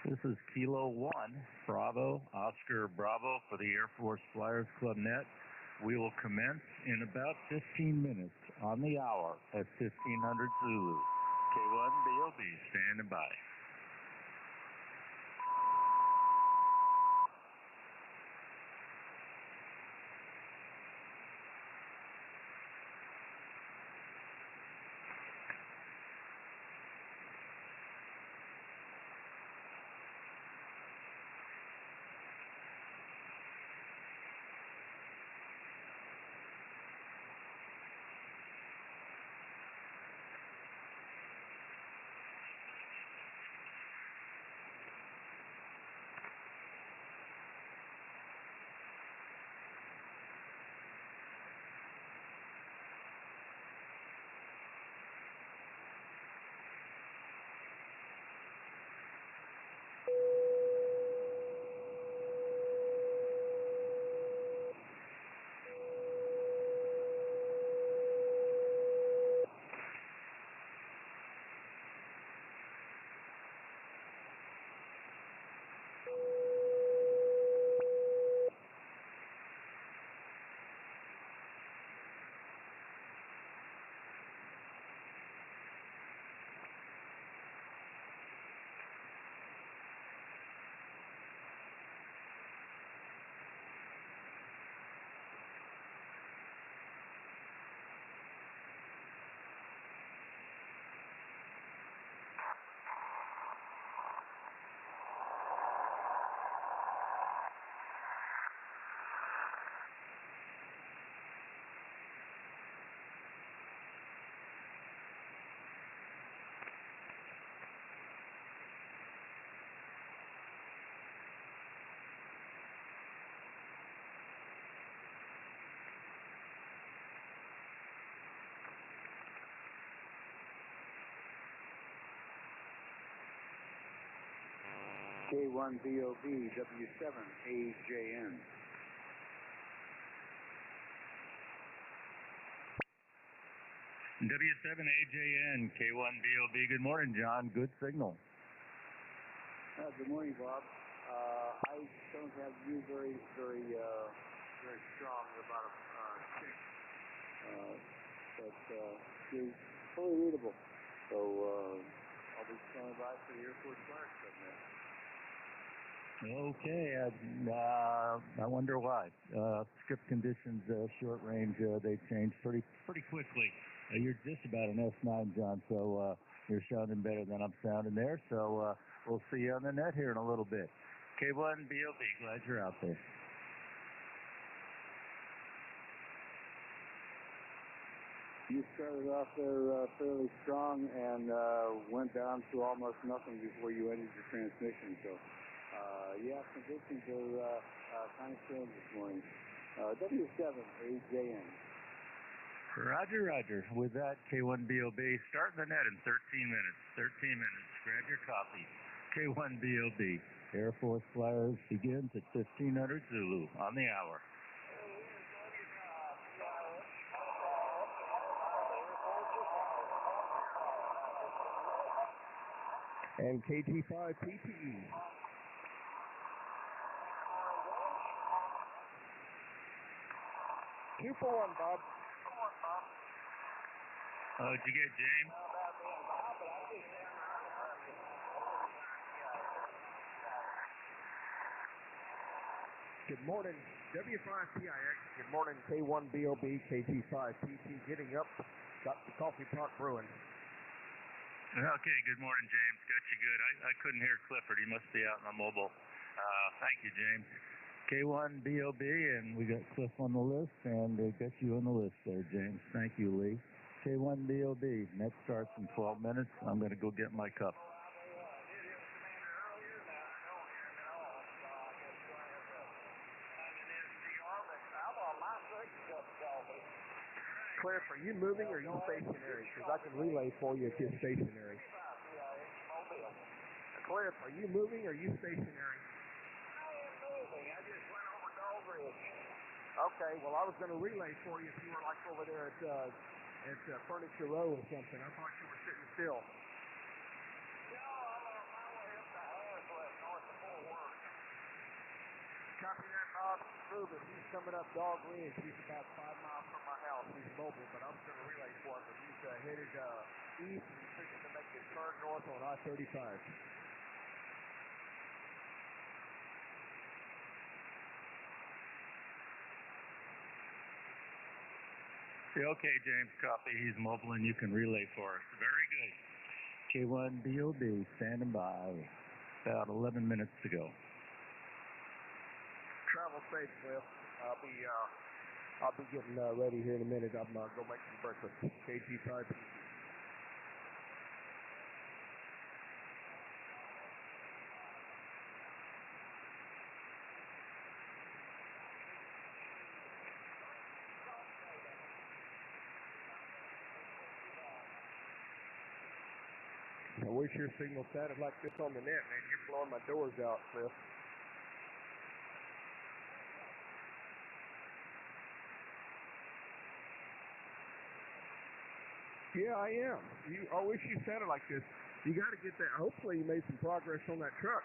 This is Kilo 1, Bravo, Oscar Bravo for the Air Force Flyers Club Net. We will commence in about 15 minutes on the hour at 1500 Zulu. K1BOB standing by. K1BOB W7AJN. W7AJN, K1BOB. Good morning, John. Good signal. Good morning, Bob. I don't have you very strong, about a 6, but you're fully readable. So I'll be standing by for the Air Force Flyers Club Net. Okay, I wonder why. Script conditions, short range, they change pretty quickly. You're just about an S9, John, so you're sounding better than I'm sounding there. So we'll see you on the net here in a little bit. K1BOB, glad you're out there. You started off there fairly strong and went down to almost nothing before you ended your transmission. So, yeah, conditions are kind of strange this morning. W7AJN. Roger, roger. With that, K1BOB, starting the net in 13 minutes. 13 minutes. Grab your coffee. K1BOB, Air Force Flyers begins at 1500 Zulu on the hour. And KT5 PTE. Two for one, Bob. Oh, did you get James? Good morning, W5PIX. Good morning, K1BOB, KT5PT. Getting up, got the coffee pot brewing. Okay, good morning, James. Got you good. I couldn't hear Clifford. He must be out on the mobile. Thank you, James. K1BOB, and we got Cliff on the list, and got you on the list there, James. Thank you, Lee. K1BOB, net starts in 12 minutes. I'm going to go get my cup. Cliff, are you moving or are you stationary? Because I can relay for you if you're stationary. Cliff, are you moving or are you stationary? I just went over Dole Bridge. Okay, well, I was going to relay for you if you were like over there at Furniture Row or something. I thought you were sitting still. No, I'm on my way up to Hazlet. moving. He's coming up dog range. He's about 5 miles from my house. He's mobile, but I'm going to relay for him. He's headed east and fixing to make his turn north on I-35. Yeah, okay, James, copy. He's mobile and you can relay for us. Very good. K1BOB standing by. About 11 minutes to go. Travel safe, Cliff. I'll be getting ready here in a minute. I'm going to make some breakfast. KG5. I wish your signal sounded like this on the net, man. You're blowing my doors out, Cliff. Yeah, I am. I wish you sounded like this. You got to get that. Hopefully you made some progress on that truck.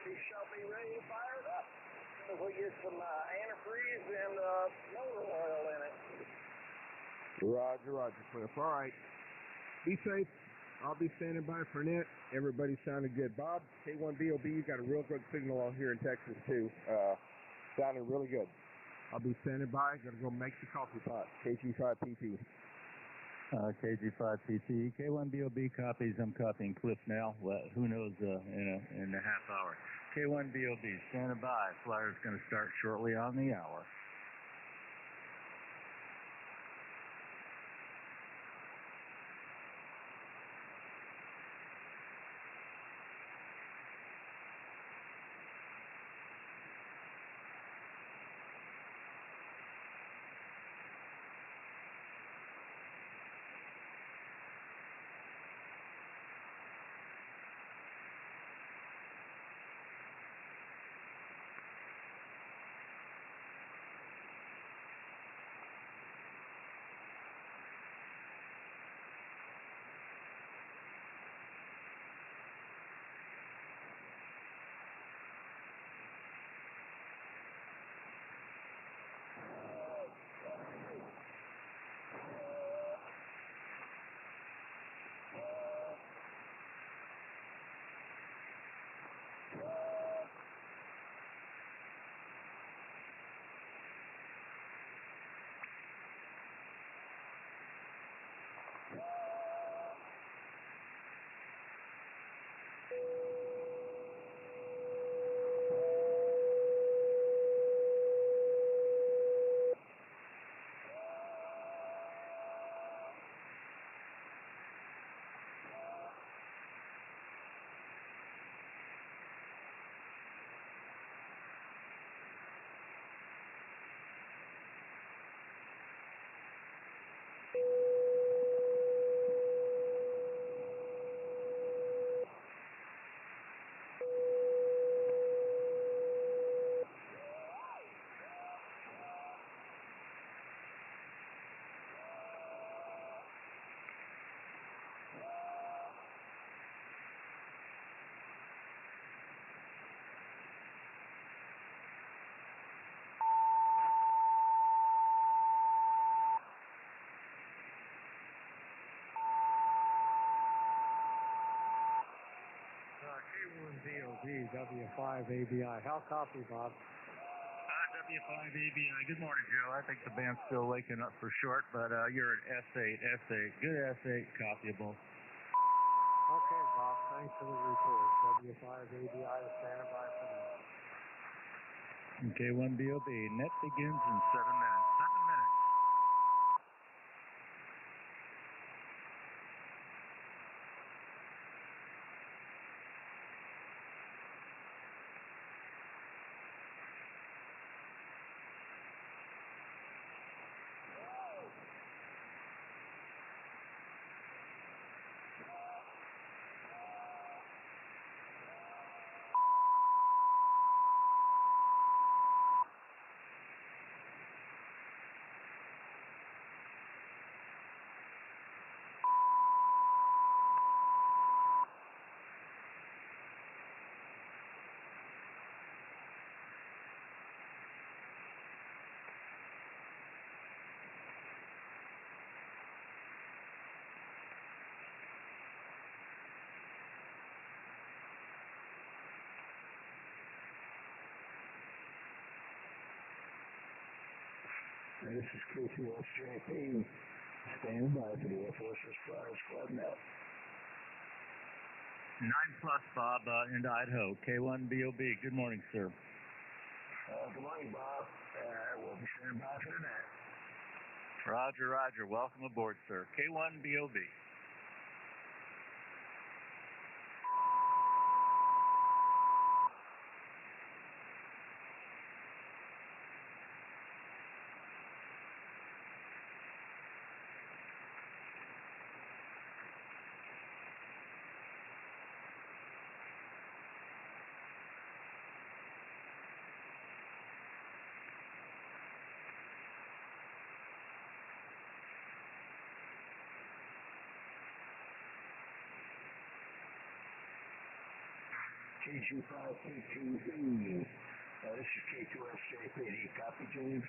He shall be ready to fire it up. We get some antifreeze and motor oil in it. Roger, Cliff. All right. Be safe. I'll be standing by for net. Everybody sounded good. Bob, K1BOB, you got a real good signal out here in Texas, too. Sounded really good. I'll be standing by. Gonna go make the coffee pot. KG5PT. KG5PT. K1BOB copies. I'm copying Cliff now. Well, who knows in a half hour. K1BOB standing by. Flyer's going to start shortly on the hour. K1BOB, W5ABI. How copy, Bob? W5ABI. Good morning, Joe. I think the band's still waking up for short, but you're an S8. Good S8, copyable. Okay, Bob. Thanks for the report. W5ABI is standing by for now. K1BOB. Net begins in 7 minutes. 7 minutes. This is K2SJP. Stand by for the Air Force Response Club Net. 9 plus, Bob, into Idaho. K1BOB. Good morning, sir. Good morning, Bob. We'll be standing by for the net. Roger, roger. Welcome aboard, sir. K1BOB. K25K2E. This is K2SJP. Do you copy, James?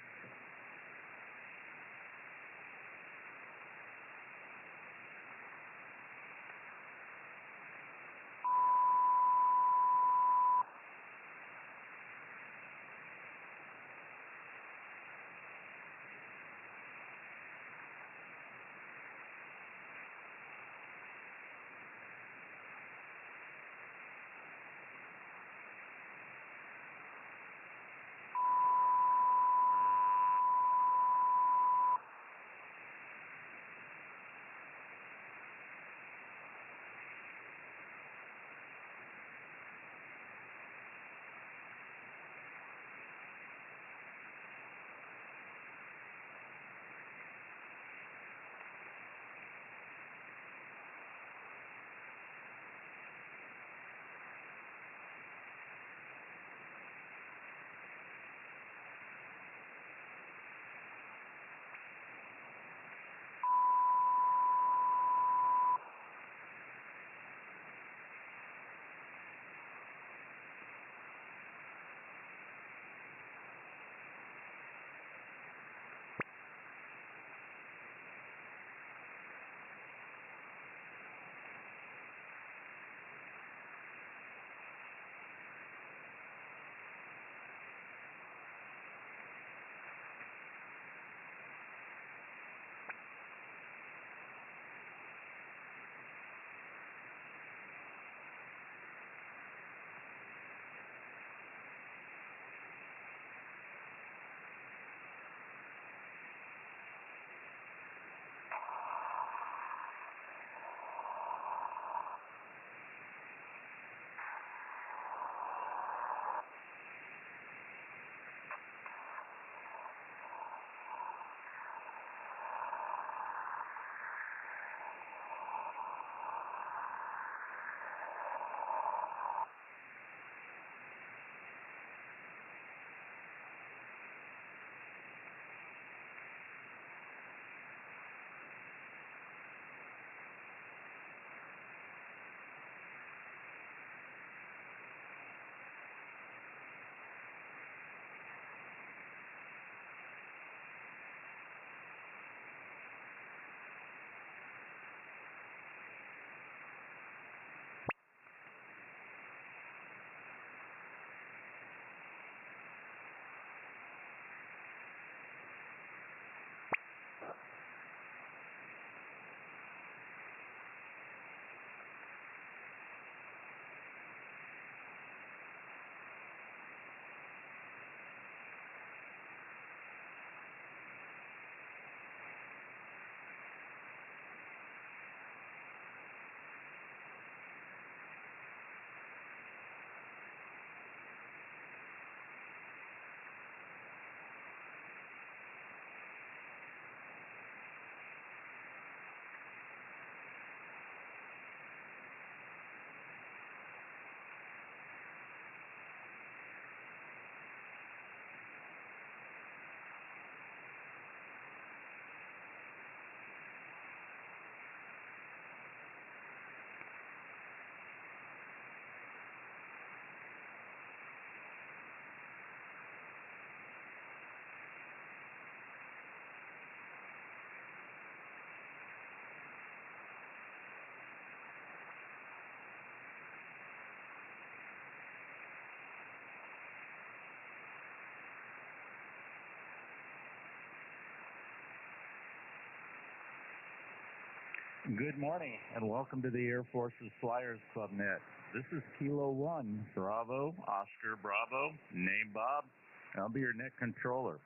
Good morning, and welcome to the Air Force's Flyers Club Net. This is Kilo 1, Bravo, Oscar Bravo, name Bob, and I'll be your net controller.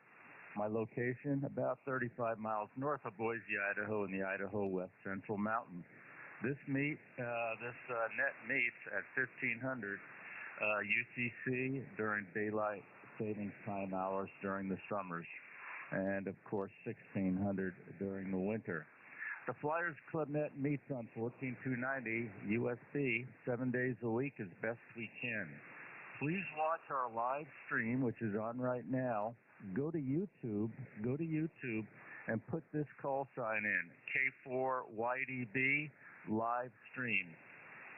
My location, about 35 miles north of Boise, Idaho, in the Idaho West Central Mountains. This net meets at 1500 UTC during daylight savings time hours during the summers, and of course 1600 during the winter. The Flyers Club Net meets on 14290 USB 7 days a week as best we can. Please watch our live stream, which is on right now. Go to YouTube, and put this call sign in, K4YDB live stream.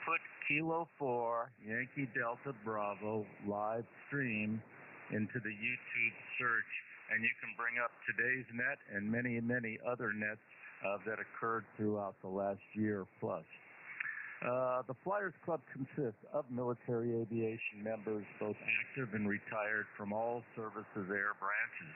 Put Kilo 4 Yankee Delta Bravo live stream into the YouTube search, and you can bring up today's net and many, many other nets that occurred throughout the last year plus. The Flyers Club consists of military aviation members, both active and retired, from all services air branches.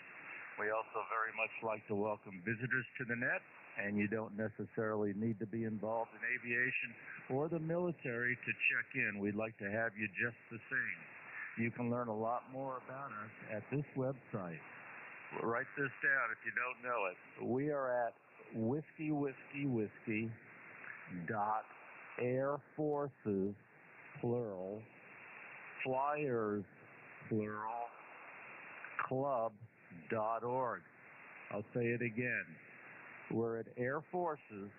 We also very much like to welcome visitors to the net, and you don't necessarily need to be involved in aviation or the military to check in. We'd like to have you just the same. You can learn a lot more about us at this website. Write this down if you don't know it. We are at whiskey.airforces, plural, flyers, plural, club.org. I'll say it again. We're at Air Forces,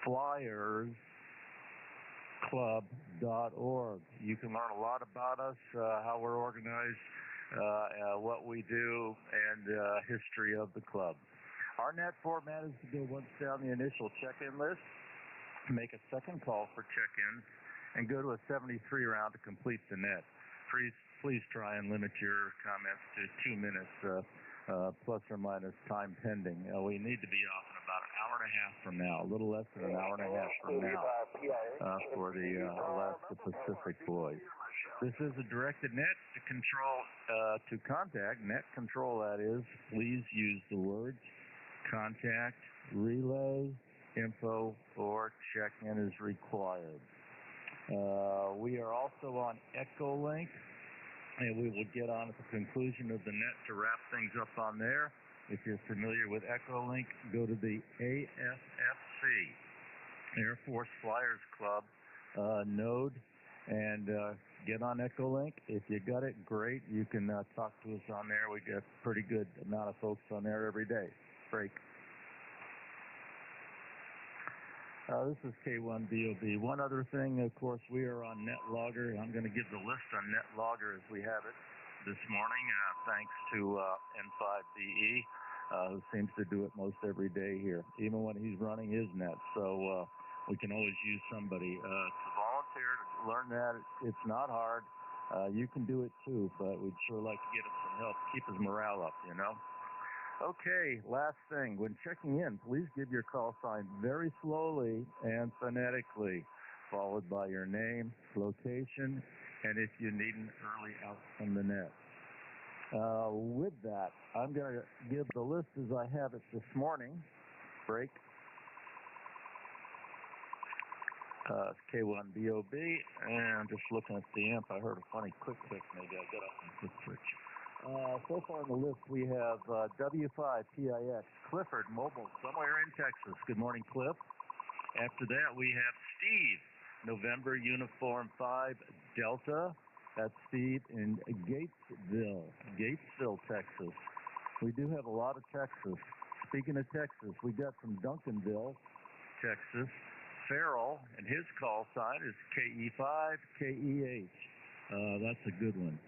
flyers, club.org. You can learn a lot about us, how we're organized, what we do, and history of the club. Our net format is to go once down the initial check-in list, make a second call for check-ins, and go to a 73 round to complete the net. Please try and limit your comments to 2 minutes, plus or minus time pending. We need to be off in about an hour and a half from now, a little less than an hour and a half from now, for the Alaska Pacific boys. This is a directed net to control, to contact, net control that is. Please use the words contact, relay, info, or check-in is required. We are also on Echolink, and we will get on at the conclusion of the net to wrap things up on there. If you're familiar with Echolink, go to the AFFC, Air Force Flyers Club node, and get on Echolink. If you got it, great. You can talk to us on there. We get a pretty good amount of folks on there every day. Break. This is K1BOB. One other thing, of course, we are on NetLogger. I'm going to give the list on NetLogger as we have it this morning, thanks to N5BE, who seems to do it most every day here, even when he's running his net. So we can always use somebody to volunteer to learn that. It's not hard. You can do it too, but we'd sure like to get him some help, keep his morale up, you know. Okay, last thing. When checking in, please give your call sign very slowly and phonetically, followed by your name, location, and if you need an early out from the net. With that, I'm going to give the list as I have it this morning. Break. K1BOB, and just looking at the amp, I heard a funny quick click. Maybe I got up and quick switch. So far on the list, we have W5PIX, Clifford, mobile, somewhere in Texas. Good morning, Cliff. After that, we have Steve, November Uniform 5 Delta. That's Steve in Gatesville, Texas. We do have a lot of Texas. Speaking of Texas, we got from Duncanville, Texas. Farrell, and his call sign is KE5KEH. That's a good one.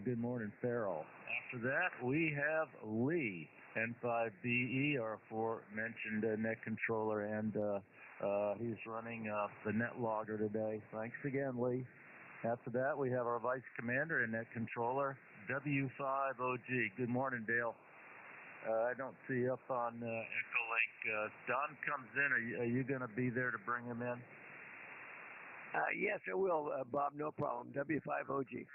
Good morning, Farrell. After that, we have Lee, N5BE, our aforementioned net controller, and he's running the NetLogger today. Thanks again, Lee. After that, we have our vice commander and net controller, W5OG. Good morning, Dale. I don't see up on Echolink. Don comes in. Are you going to be there to bring him in? Yes, I will, Bob. No problem. W5OG.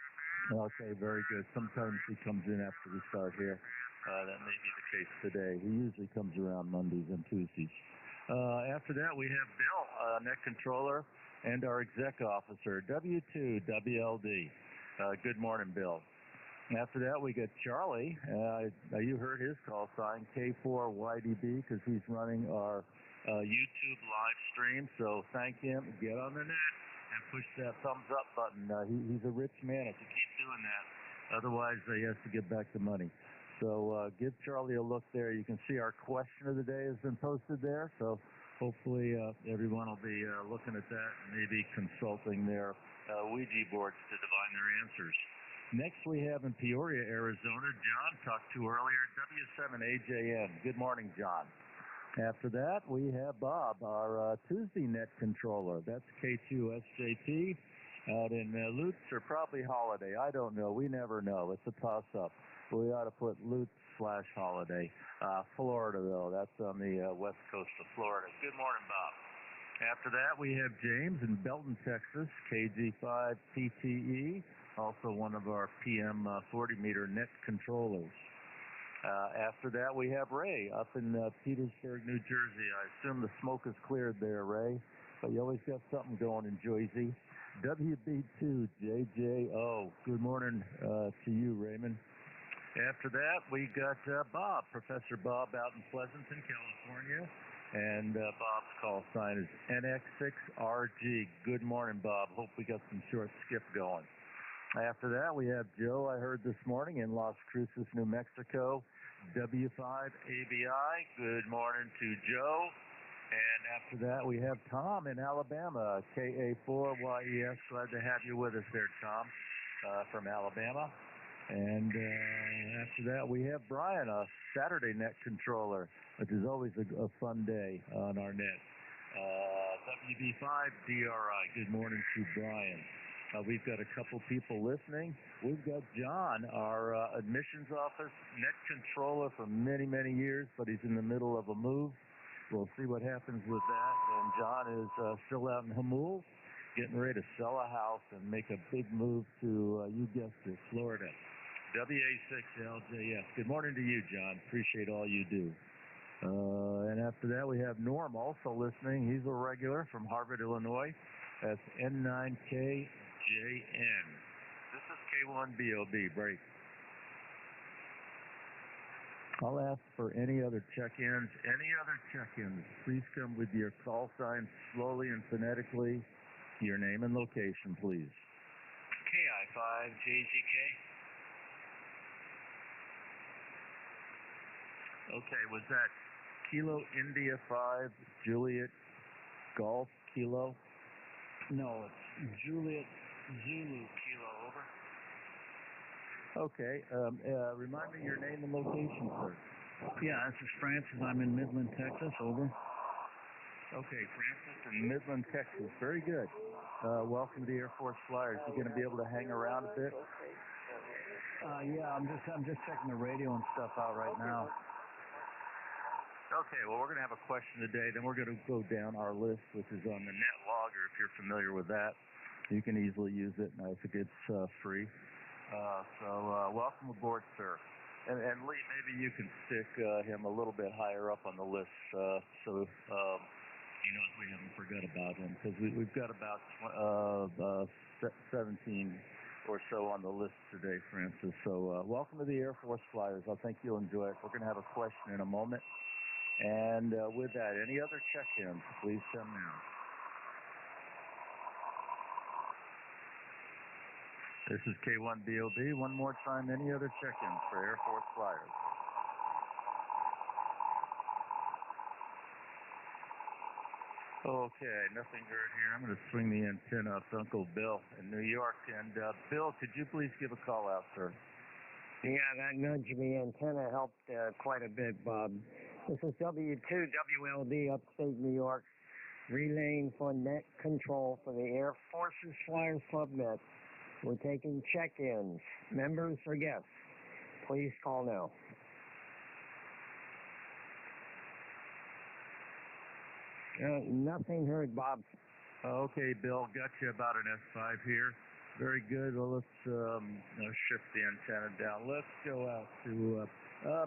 Okay, very good. Sometimes he comes in after we start here. That may be the case today. He usually comes around Mondays and Tuesdays. After that, we have Bill, net controller, and our exec officer, W2WLD. Good morning, Bill. After that, we got Charlie. You heard his call sign, K1BOBS, because he's running our YouTube live stream. So thank him. Get on the net and push that thumbs up button. He's a rich man if you keep doing that. Otherwise, he has to give back the money. So give Charlie a look there. You can see our question of the day has been posted there. So hopefully everyone will be looking at that and maybe consulting their Ouija boards to divine their answers. Next we have in Peoria, Arizona, John talked to earlier, W7AJN. Good morning, John. After that, we have Bob, our Tuesday net controller. That's K2SJP out in Lutz or probably Holiday. I don't know. We never know. It's a toss-up. We ought to put Lutz/Holiday. Florida, though. That's on the west coast of Florida. Good morning, Bob. After that, we have James in Belton, Texas, KG5PTE, also one of our PM 40-meter net controllers. After that, we have Ray up in Petersburg, New Jersey. I assume the smoke is cleared there, Ray, but you always got something going in Jersey. WB2JJO. Good morning to you, Raymond. After that, we got Bob, Professor Bob out in Pleasanton, California. And Bob's call sign is NX6RG. Good morning, Bob. Hope we got some short skip going. After that, we have Joe, I heard this morning, in Las Cruces, New Mexico, W5ABI. Good morning to Joe. And after that, we have Tom in Alabama, KA4YES. Glad to have you with us there, Tom, from Alabama. And after that, we have Brian, a Saturday net controller, which is always a fun day on our net. WB5DRI. Good morning to Brian. We've got a couple people listening. We've got John, our admissions office net controller for many, many years, but he's in the middle of a move. We'll see what happens with that. And John is still out in Hamul, getting ready to sell a house and make a big move to, you guessed it, Florida. WA6LJS. Good morning to you, John. Appreciate all you do. And after that, we have Norm also listening. He's a regular from Harvard, Illinois. That's N9KJN. This is K1BOB. Break. I'll ask for any other check-ins. Any other check-ins, please come with your call sign slowly and phonetically. Your name and location, please. KI5JGK. Okay, was that Kilo India 5 Juliet Golf Kilo? No, it's Juliet Zulu Kilo, over. Okay, remind me your name and location, sir. Yeah, this is Francis. I'm in Midland, Texas, over. Okay, Francis in Midland, Texas. Very good. Welcome to the Air Force Flyers. You going to be able to hang around a bit? Yeah, I'm just checking the radio and stuff out right now. Okay, well, we're going to have a question today. Then we're going to go down our list, which is on the net logger, if you're familiar with that. You can easily use it, and I think it's free. So welcome aboard, sir. And Lee, maybe you can stick him a little bit higher up on the list so he knows we haven't forgot about him, because we've got about 17 or so on the list today, Francis. So welcome to the Air Force Flyers. I think you'll enjoy it. We're going to have a question in a moment. And with that, any other check-ins, please come now. This is K1BOB. One more time, any other check-ins for Air Force Flyers? Okay, nothing heard here. I'm going to swing the antenna up to Uncle Bill in New York. And Bill, could you please give a call out, sir? Yeah, that nudge the antenna helped quite a bit, Bob. This is W2WLD, upstate New York, relaying for net control for the Air Force's Flyers Club Net. We're taking check-ins, members or guests. Please call now. Nothing heard, Bob. Okay, Bill, got you about an S5 here. Very good. Well, let's shift the antenna down. Let's go out to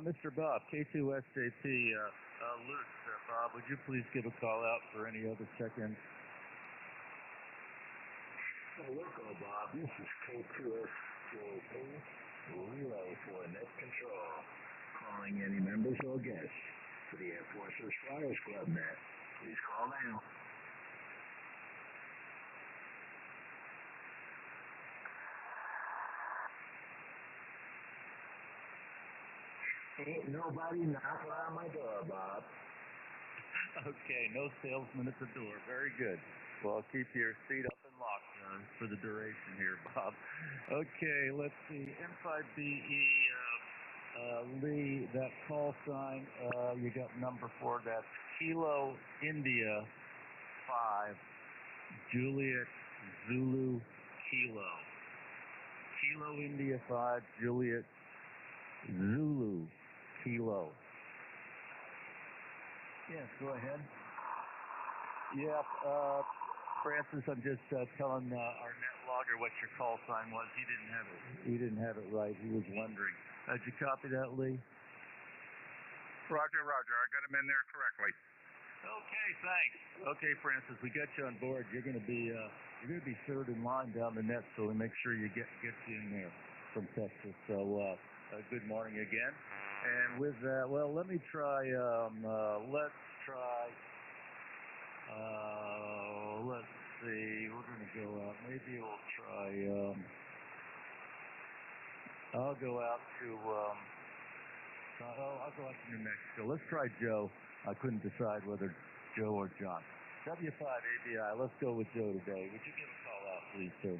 Mr. Bob, K2SJP. loose. Bob, would you please give a call out for any other check-ins? Local Bob, this is K2SJP, relay for net control. Calling any members or guests for the Air Force's Flyers Club Net. Please call now. Ain't nobody knocking on my door, Bob. Okay, no salesman at the door. Very good. Well, keep your seat up and locked for the duration here, Bob. Okay, let's see. M5BE, Lee, that call sign, you got number 4. That's Kilo India 5, Juliet Zulu Kilo. Kilo India 5, Juliet Zulu Kilo. Yes, go ahead. Yeah, Francis, I'm just telling our net logger what your call sign was. He didn't have it right. He was wondering. Did you copy that, Lee? Roger. I got him in there correctly. Okay, thanks. Okay, Francis, we got you on board. You're going to be third in line down the net, so we make sure you get you in there from Texas. So good morning again. And with that, well, let me try. Let's see. We're going to go out. Maybe we'll try. I'll go out to. I'll go out to New Mexico. Let's try Joe. I couldn't decide whether Joe or John. W5 ABI. Let's go with Joe today. Would you give a call out, please, sir?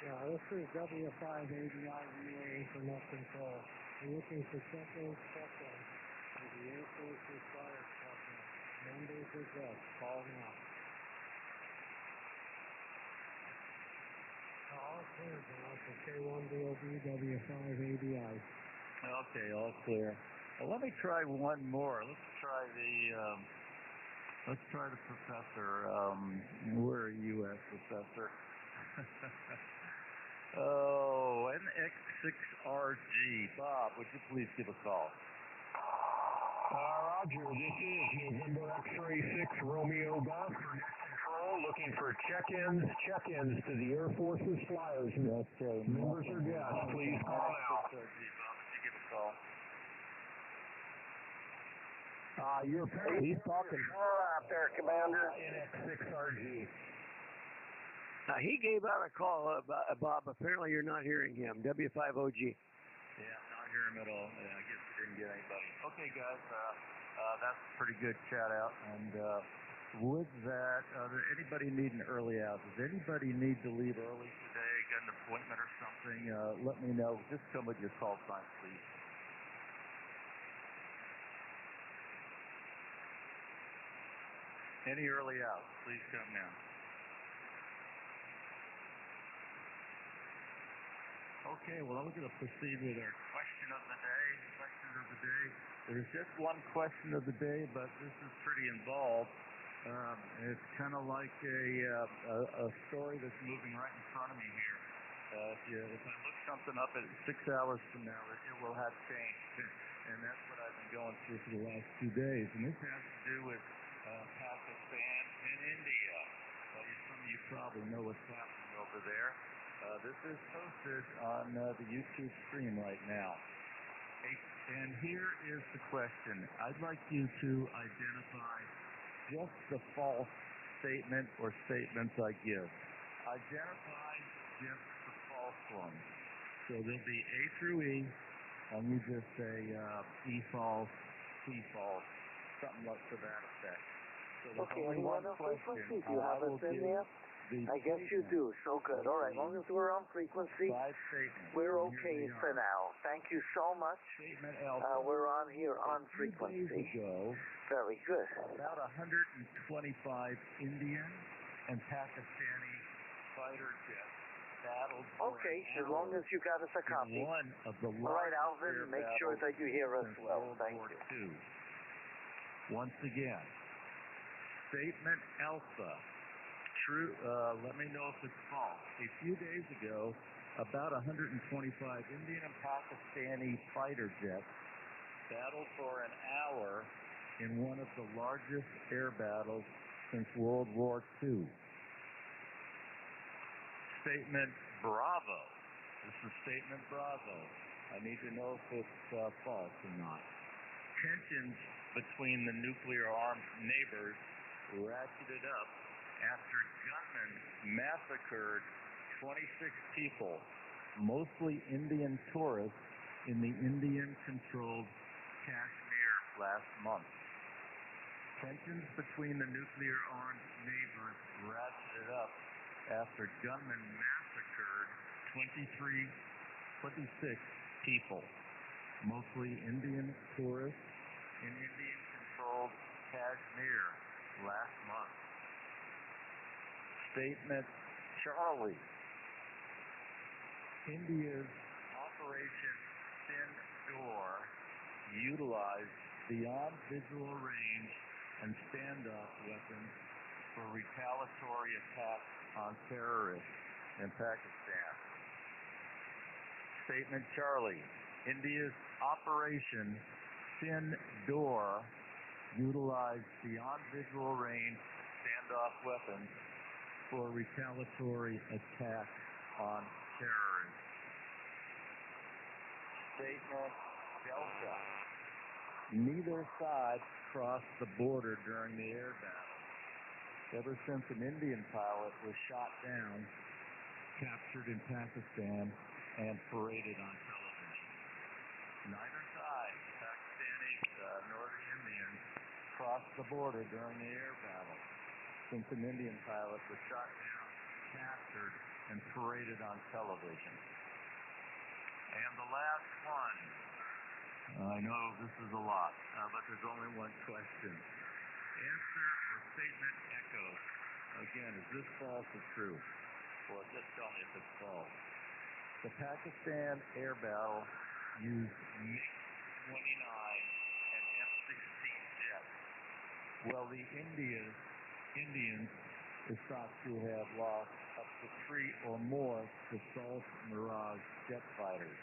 Yeah, this is W5 ABI relay for net control. We're looking for check-in for the Air Force's Flyers Club Net. Members or guests, call now. All clear now for K1BOB W5 ABI. Okay, all clear. Well, let me try one more. Let's try the professor. Where are you at, professor? Oh, NX6RG. Bob, would you please give a call? Roger, this is November X-Ray 6 Romeo Golf for net control, looking for check-ins to the Air Force's Flyers Net. Members or guests, please call now. Bob, would you give a call? He's talking. Out there, Commander. NX6RG. He gave out a call, Bob. Apparently you're not hearing him. W5OG. Yeah, not hear him at all. Yeah, I guess we didn't get anybody. Okay, guys, that's a pretty good chat out. And with that, anybody need an early out? Does anybody need to leave early today? Got an appointment or something? Let me know. Just come with your call sign, please. Any early out, please come now. Okay, well, we're going to proceed with our question of the day. There's just one question of the day, but this is pretty involved. It's kind of like a story that's moving right in front of me here. If I look something up at 6 hours from now, it will have changed. And that's what I've been going through for the last 2 days. And this has to do with Pakistan and India. Some of you probably know what's happening over there. This is posted on the YouTube stream right now. And here is the question. I'd like you to identify just the false statement or statements I give. Identify just the false ones. So there'll be A through E, and you just say E false, C false, something like to that effect. So Okay, anyone on frequency? Do you have us in there? I guess you do. So good. All right. As long as we're on frequency, we're okay for now. Thank you so much. We're on here on frequency. Very good. About 125 Indian and Pakistani fighter jets battled. Okay, as long as you got us a copy. One of the all right, Alvin. Make sure that you hear us well. Thank you. Once again, statement Alpha. True. Let me know if it's false. A few days ago, about 125 Indian and Pakistani fighter jets battled for an hour in one of the largest air battles since World War II. Statement Bravo. This is statement Bravo. I need to know if it's false or not. Tensions between the nuclear-armed neighbors ratcheted up after gunmen massacred 26 people, mostly Indian tourists, in the Indian-controlled Kashmir last month. Tensions between the nuclear-armed neighbors ratcheted up after gunmen massacred 26 people, mostly Indian tourists, in Indian-controlled Kashmir last month. Statement Charlie. India's Operation Sindoor utilized beyond visual range and standoff weapons for retaliatory attacks on terrorists in Pakistan. Statement Charlie. India's Operation Sindoor utilized beyond visual range standoff weapons for retaliatory attacks on terrorists. Statement Delta. Neither side crossed the border during the air battle. Ever since an Indian pilot was shot down, captured in Pakistan, and paraded on television. Neither side, Pakistanis nor the Indians, crossed the border during the air battle, since an Indian pilot was shot down, captured, and paraded on television. And the last one, I know this is a lot, but there's only one question. Answer or statement echo. Again, is this false or true? Well, just tell me if it's false. The Pakistan air battle used MiG-29 and F-16 jets, while the Indians is thought to have lost up to 3 or more Dassault Mirage jet fighters.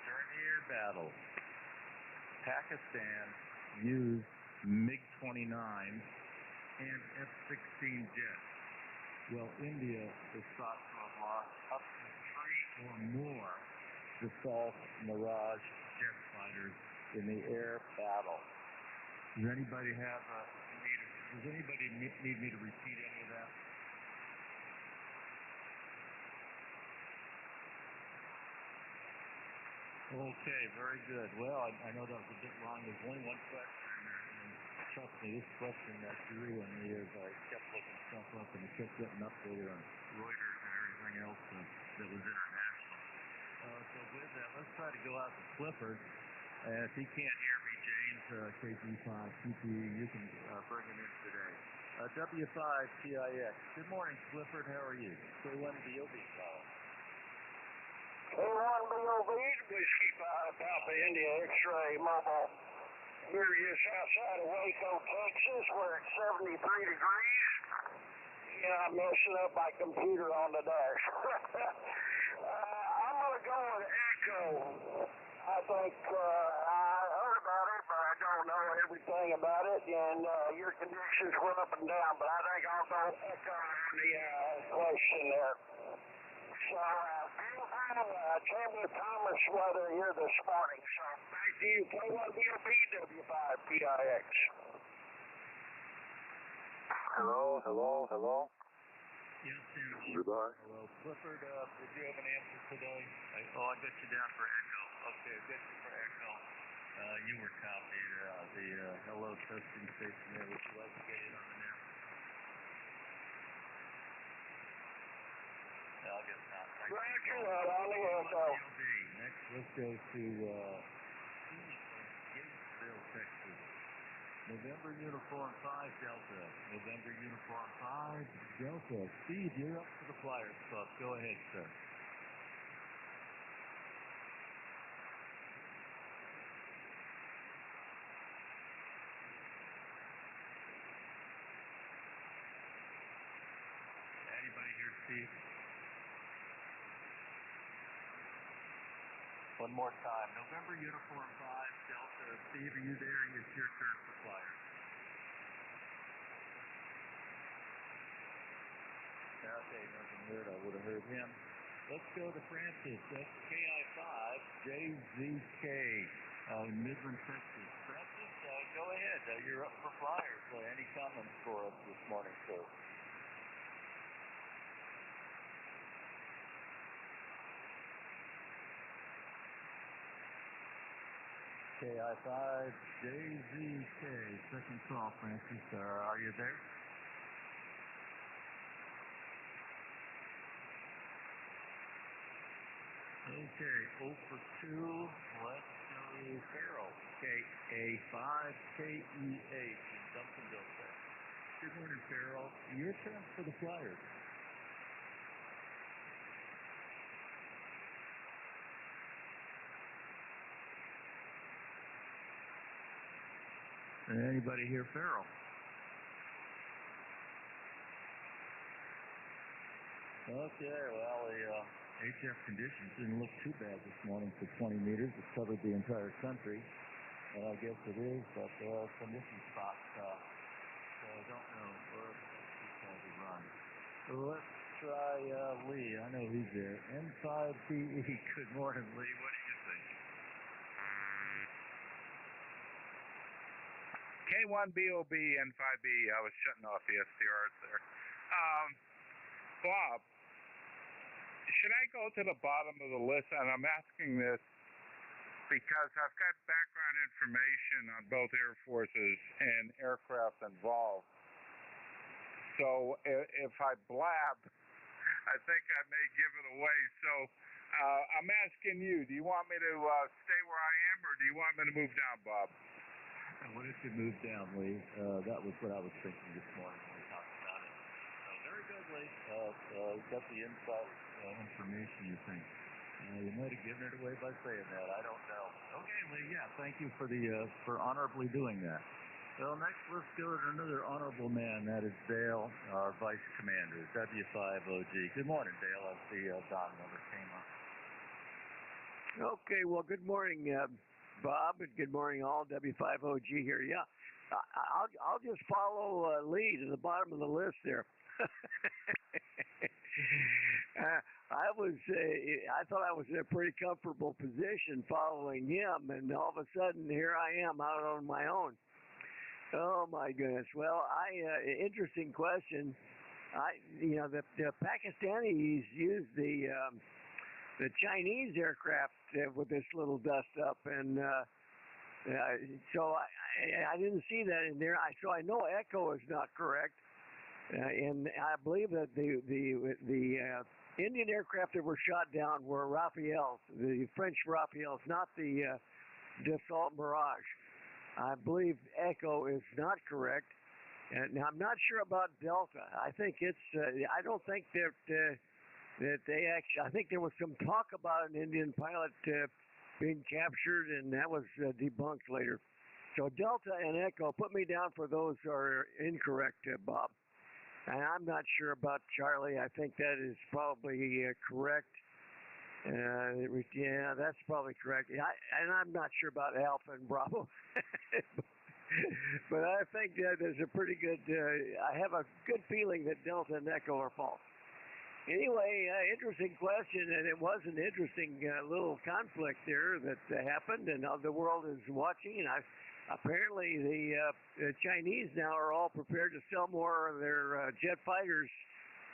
During the air battle, Pakistan used MiG-29 and F-16 jets, while India is thought to have lost up to 3 or more Dassault Mirage jet fighters in the air battle. Does anybody need me to repeat any of that? Okay, very good. Well, I know that was a bit long. There's only one question in there, and trust me, this question that grew on me as I kept looking stuff up and I kept getting updated on Reuters and everything else that was international. So with that, let's try to go out to Clifford. And if he can't hear me, James, K35PP, you can bring him in today. W5TIX. Good morning, Clifford. How are you? K1BOB call. K1BOB, Whiskey Papa India X-Ray Mobile. We're just outside of Waco, Texas. We're at 73 degrees. And I'm messing up my computer on the dash. I'm going to go with Echo. I think I heard about it, but I don't know everything about it. And your conditions went up and down, but I think I'll go Echo on the question there. So, Chamber of Commerce weather here this morning. So, back to you, K1BOB W5PIX. Hello. Yes, Tim. Goodbye. Hello, Clifford. Did you have an answer today? I got you down for Echo. Okay, I got you for Echo. You were copied. The hello testing station there. Would you like to get in on the net? I'll get contact. Roger that, on the Echo. Next, let's go to Gatesville, Texas. November Uniform 5 Delta. November Uniform 5 Delta. Steve, you're up to the Flyers Club. Go ahead, sir. Anybody here, Steve? One more time. November Uniform 5, Delta. Steve, are you there? It's your turn for flyer. Okay, nothing heard. I would have heard him. Let's go to Francis. That's KI5JZK in Midland, Texas. Francis, go ahead. You're up for flyers. Any comments for us this morning, sir? KI5JZK. Second call, Francis. Are you there? Okay, 0 for 2. Let's go Farrell. KA5KEH in Duncanville, Texas. Good morning, Farrell. Your turn for the flyers. Anybody hear Farrell? Okay, well, the HF conditions didn't look too bad this morning for 20 meters. It covered the entire country. I guess it is, but there are some missing spots, so I don't know where this has to run. So let's try Lee. I know he's there. N5PE. Good morning, Lee. What do you think? K1BOB N5B. I was shutting off the SDRs there. Bob, should I go to the bottom of the list? And I'm asking this because I've got background information on both Air Forces and aircraft involved. So if I blab, I think I may give it away. So I'm asking you, do you want me to stay where I am, or do you want me to move down, Bob? What if you move down, Lee? That was what I was thinking this morning when we talked about it. Very good, Lee. Got the inside information, you think. You might have given it away by saying that. I don't know. Okay, Lee, yeah, thank you for honorably doing that. Well, next, let's go to another honorable man. That is Dale, our Vice Commander, W5OG. Good morning, Dale. I see Don number came up. Okay, well, good morning, Bob, and good morning, all. W5OG here. Yeah, I'll just follow Lee to the bottom of the list there. I thought I was in a pretty comfortable position following him, and all of a sudden here I am out on my own. Oh my goodness. Well, interesting question. The Pakistanis used the Chinese aircraft with this little dust up, and so I didn't see that in there. So I know Echo is not correct. And I believe that the Indian aircraft that were shot down were Rafales, the French Rafales, not the Dassault Mirage. I believe Echo is not correct. Now I'm not sure about Delta. I think it's. I don't think that they actually. I think there was some talk about an Indian pilot being captured, and that was debunked later. So Delta and Echo, put me down for those are incorrect, Bob. And I'm not sure about Charlie. I think that is probably correct. Yeah, that's probably correct. And I'm not sure about Alpha and Bravo. But I think that there's a pretty good, I have a good feeling that Delta and Echo are false. Anyway, interesting question, and it was an interesting little conflict there that happened, and the world is watching, and apparently the Chinese now are all prepared to sell more of their jet fighters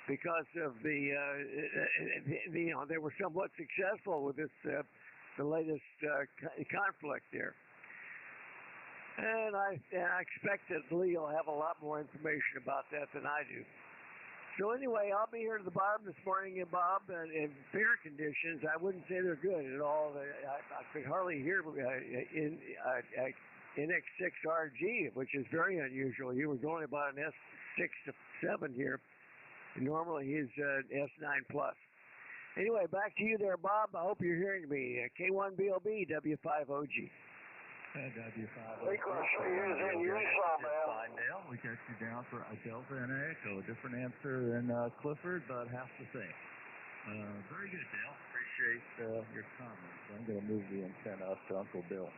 because of they were somewhat successful with this the latest conflict there. And I expect that Lee will have a lot more information about that than I do. So anyway, I'll be here at the bottom this morning, Bob, and in fair conditions, I wouldn't say they're good at all. I could hardly hear NX6RG, which is very unusual. He was only about an S6 to 7 here. Normally he's S9 plus. Anyway, back to you there, Bob. I hope you're hearing me. K1BOB W5OG. W5OG. Frequency is in Utah, man. Fine, Dale. We got you down for a Delta and an Echo. A different answer than Clifford, but half the same. Very good, Dale. Appreciate it. appreciate your comments. I'm going to move the antenna up to Uncle Bill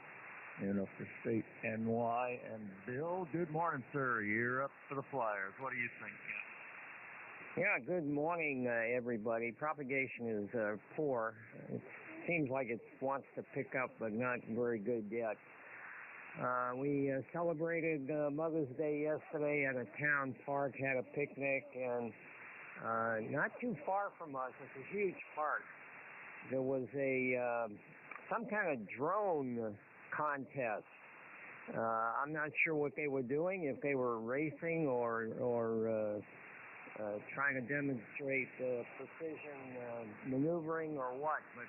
in Upstate NY. And Bill, good morning, sir. You're up for the Flyers. What do you think, Yeah, good morning, everybody. Propagation is poor. It seems like it wants to pick up, but not very good yet. We celebrated Mother's Day yesterday at a town park, had a picnic, and not too far from us, it's a huge park. There was some kind of drone contest. I'm not sure what they were doing, if they were racing or trying to demonstrate precision maneuvering or what, but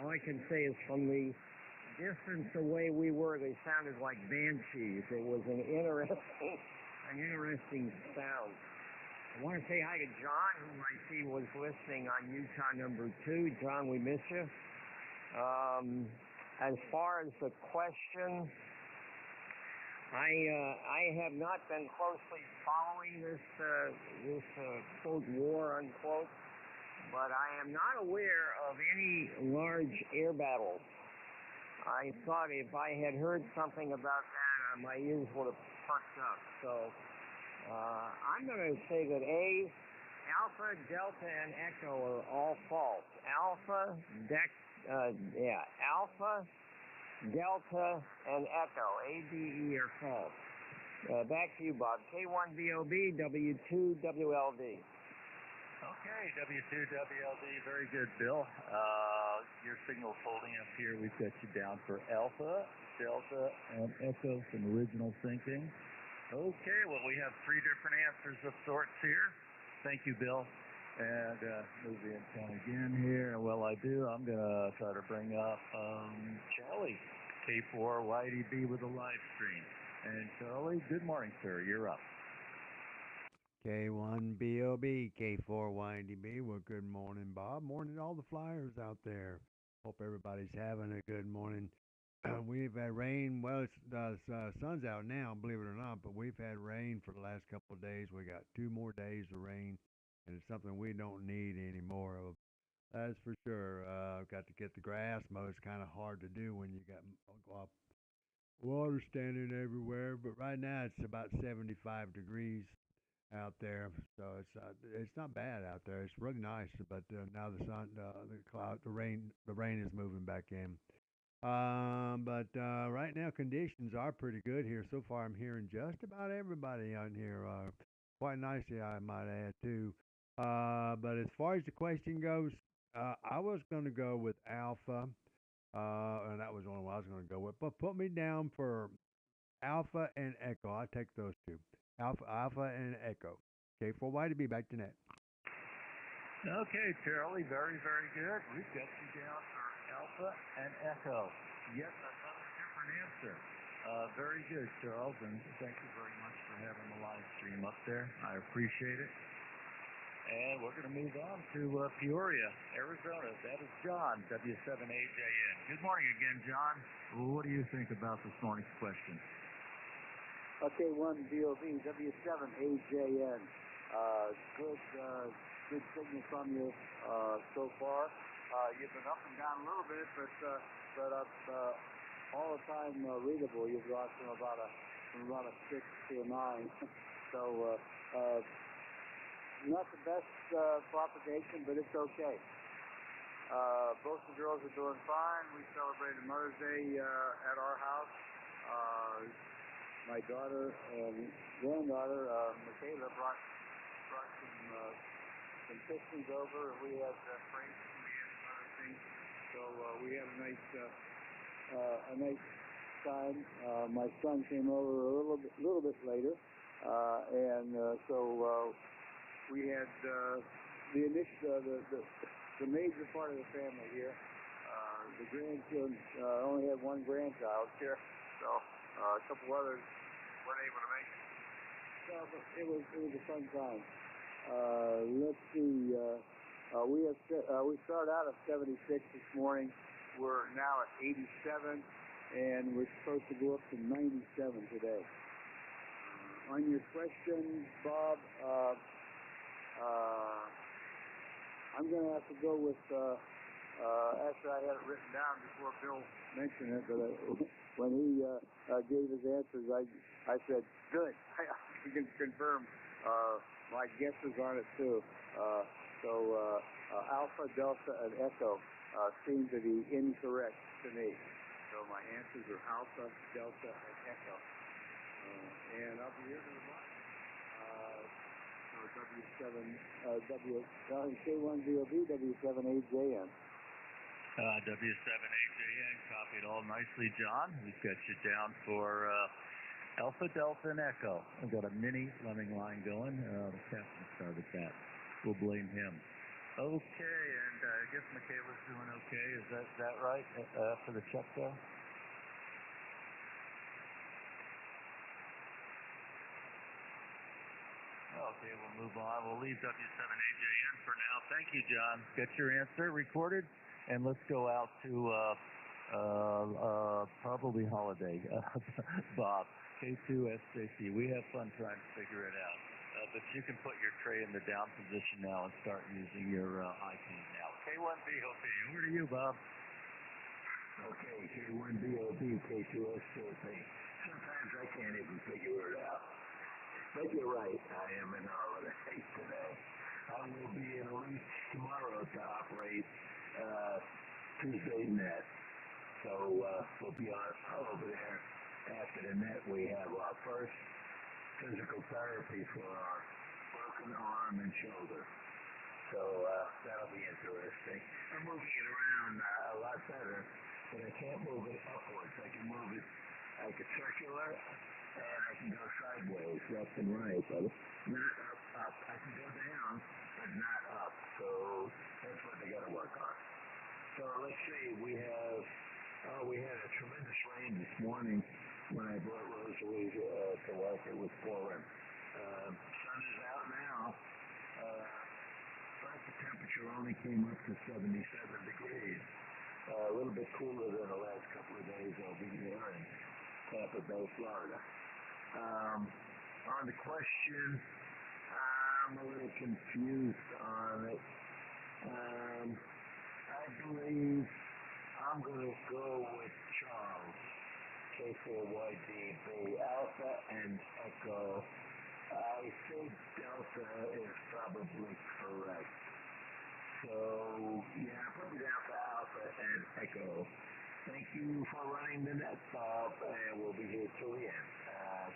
all I can say is from the distance away we were, they sounded like banshees. It was an interesting sound. I want to say hi to John, who I see was listening on Utah number 2. John, we miss you. As far as the question, I have not been closely following this quote war unquote, but I am not aware of any large air battles. I thought if I had heard something about that, my ears would have perked up. So I'm going to say that Alpha, Delta, and Echo are all false. Alpha, Delta, and Echo, ABE, are false. Back to you, Bob. K1BOB, W2WLD. Okay, W2WLD, very good, Bill. Your signal's holding up here. We've got you down for Alpha, Delta, and Echo, some original thinking. Okay, well, we have 3 different answers of sorts here. Thank you, Bill. And move the antenna again here. And while I do, I'm going to try to bring up Charlie, K4YDB with a live stream. And Charlie, good morning, sir. You're up. K1BOB, K4YDB. Well, good morning, Bob. Morning to all the Flyers out there. Hope everybody's having a good morning. We've had rain. Well, the sun's out now, believe it or not, but we've had rain for the last couple of days. We got 2 more days of rain, and it's something we don't need any more of. That's for sure. Got to get the grass mowed. It's kind of hard to do when you got water standing everywhere, but right now it's about 75 degrees out there, so it's not bad out there. It's really nice, but now the sun, the rain is moving back in. But right now conditions are pretty good here. So far, I'm hearing just about everybody out here. Quite nicely, I might add too. But as far as the question goes, I was going to go with Alpha, and that was the one I was going to go with. But put me down for Alpha and Echo. I take those 2. Alpha and Echo. K4Y to be back to net. Okay, Charlie, very, very good. We've got you down for Alpha and Echo. Yet another different answer. Very good, Charles, and thank you very much for having the live stream up there. I appreciate it. And we're going to move on to Peoria, Arizona. That is John, W7AJN. Good morning again, John. What do you think about this morning's question? K1BOB, W7AJN. Good signal from you so far. You've been up and down a little bit, but all the time readable. You've gone from about a 6 to a 9. So not the best propagation, but it's okay. Both the girls are doing fine. We celebrated Mother's Day at our house. My daughter and granddaughter, Michaela, brought some pistons over. We had freight, we had some other things. So we had a nice time. My son came over a little bit later, and so we had the major part of the family here. The grandchildren only had one grandchild here, so a couple others weren't able to make it. So it was a fun time. Let's see. We started out at 76 this morning. We're now at 87, and we're supposed to go up to 97 today. On your question, Bob, I'm going to have to go with Actually, I had it written down before Bill mentioned it, but when he gave his answers, I said, good. You can confirm my guesses on it, too. Alpha, Delta, and Echo seem to be incorrect to me. So my answers are Alpha, Delta, and Echo. And I'll be here to the bottom. K1BOB, W7AJN. W7AJN, copied all nicely, John. We've got you down for Alpha, Delta, and Echo. I've got a mini Lemming line going. The captain started that. We'll blame him. Okay, and I guess Michaela's doing okay. Is that right for the check there? Okay, we'll move on. We'll leave W7AJN for now. Thank you, John. Get your answer recorded, and let's go out to probably Holiday. Bob, K2SJC. We have fun trying to figure it out. But you can put your tray in the down position now and start using your iPad now. K1BOB, over to you, Bob. Okay, K1BOB, K2SJC. Sometimes I can't even figure it out. But you're right, I am in holiday today. I will be in Leach tomorrow to operate Tuesday net. So we'll be on over there. After the net, we have our first physical therapy for our broken arm and shoulder. So that'll be interesting. I'm moving it around a lot better, but I can't move it upwards. I can move it like a circular, and I can go sideways, left and right, but not up. I can go down, but not up. So that's what they got to work on. So let's see. We had a tremendous rain this morning when I brought Rosalie to work. It was pouring. Sun is out now. But the temperature only came up to 77 degrees. A little bit cooler than the last couple of days over here in Tampa Bay, Florida. On the question, I'm a little confused on it. I believe I'm going to go with Charles, K4YDB, Alpha and Echo. I think Delta is probably correct. So, yeah, put me down for Alpha and Echo. Thank you for running the net, Bob, and we'll be here till the end.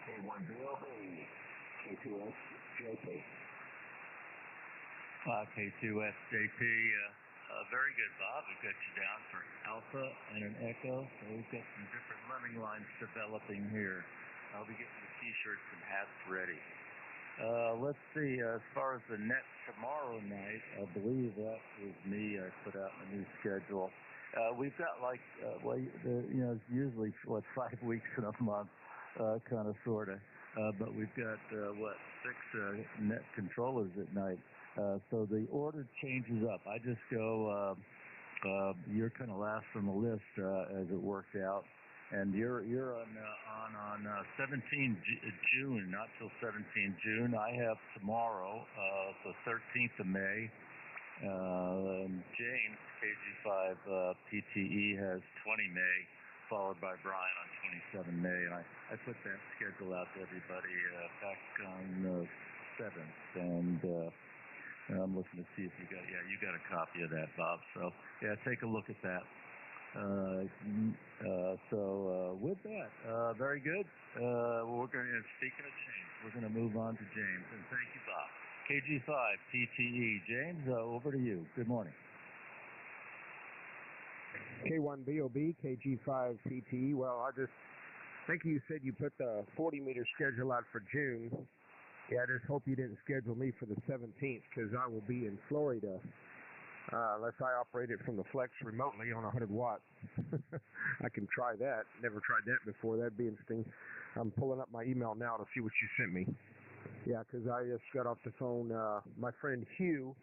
K1BOB, K2SJP. K2SJP, very good, Bob. We've got you down for Alpha and an Echo. So we've got some different Lemming lines developing here. I'll be getting the T-shirts and hats ready. Let's see, as far as the net tomorrow night, I believe that was me. I put out a new schedule. We've got it's usually, 5 weeks in a month, kind of, sort of. But we've got, 6 net controllers at night. So the order changes up. I just go, you're kind of last on the list as it works out. And you're on 17 June, not till 17 June. I have tomorrow, the 13th of May. And James, KG5 PTE, has 20 May, followed by Brian on 27 May. And I put that schedule out to everybody back on the 7th. And I'm looking to see if you got a copy of that, Bob. So, yeah, take a look at that. With that, very good. Speaking of James, we're going to move on to James. And thank you, Bob. KG5 PTE. James, over to you. Good morning. K1BOB, KG5 PTE. Well, I think you said you put the 40-meter schedule out for June. Yeah, I just hope you didn't schedule me for the 17th because I will be in Florida. Unless I operate it from the Flex remotely on 100 watts. I can try that. Never tried that before. That'd be interesting. I'm pulling up my email now to see what you sent me. Yeah, because I just got off the phone. My friend Hugh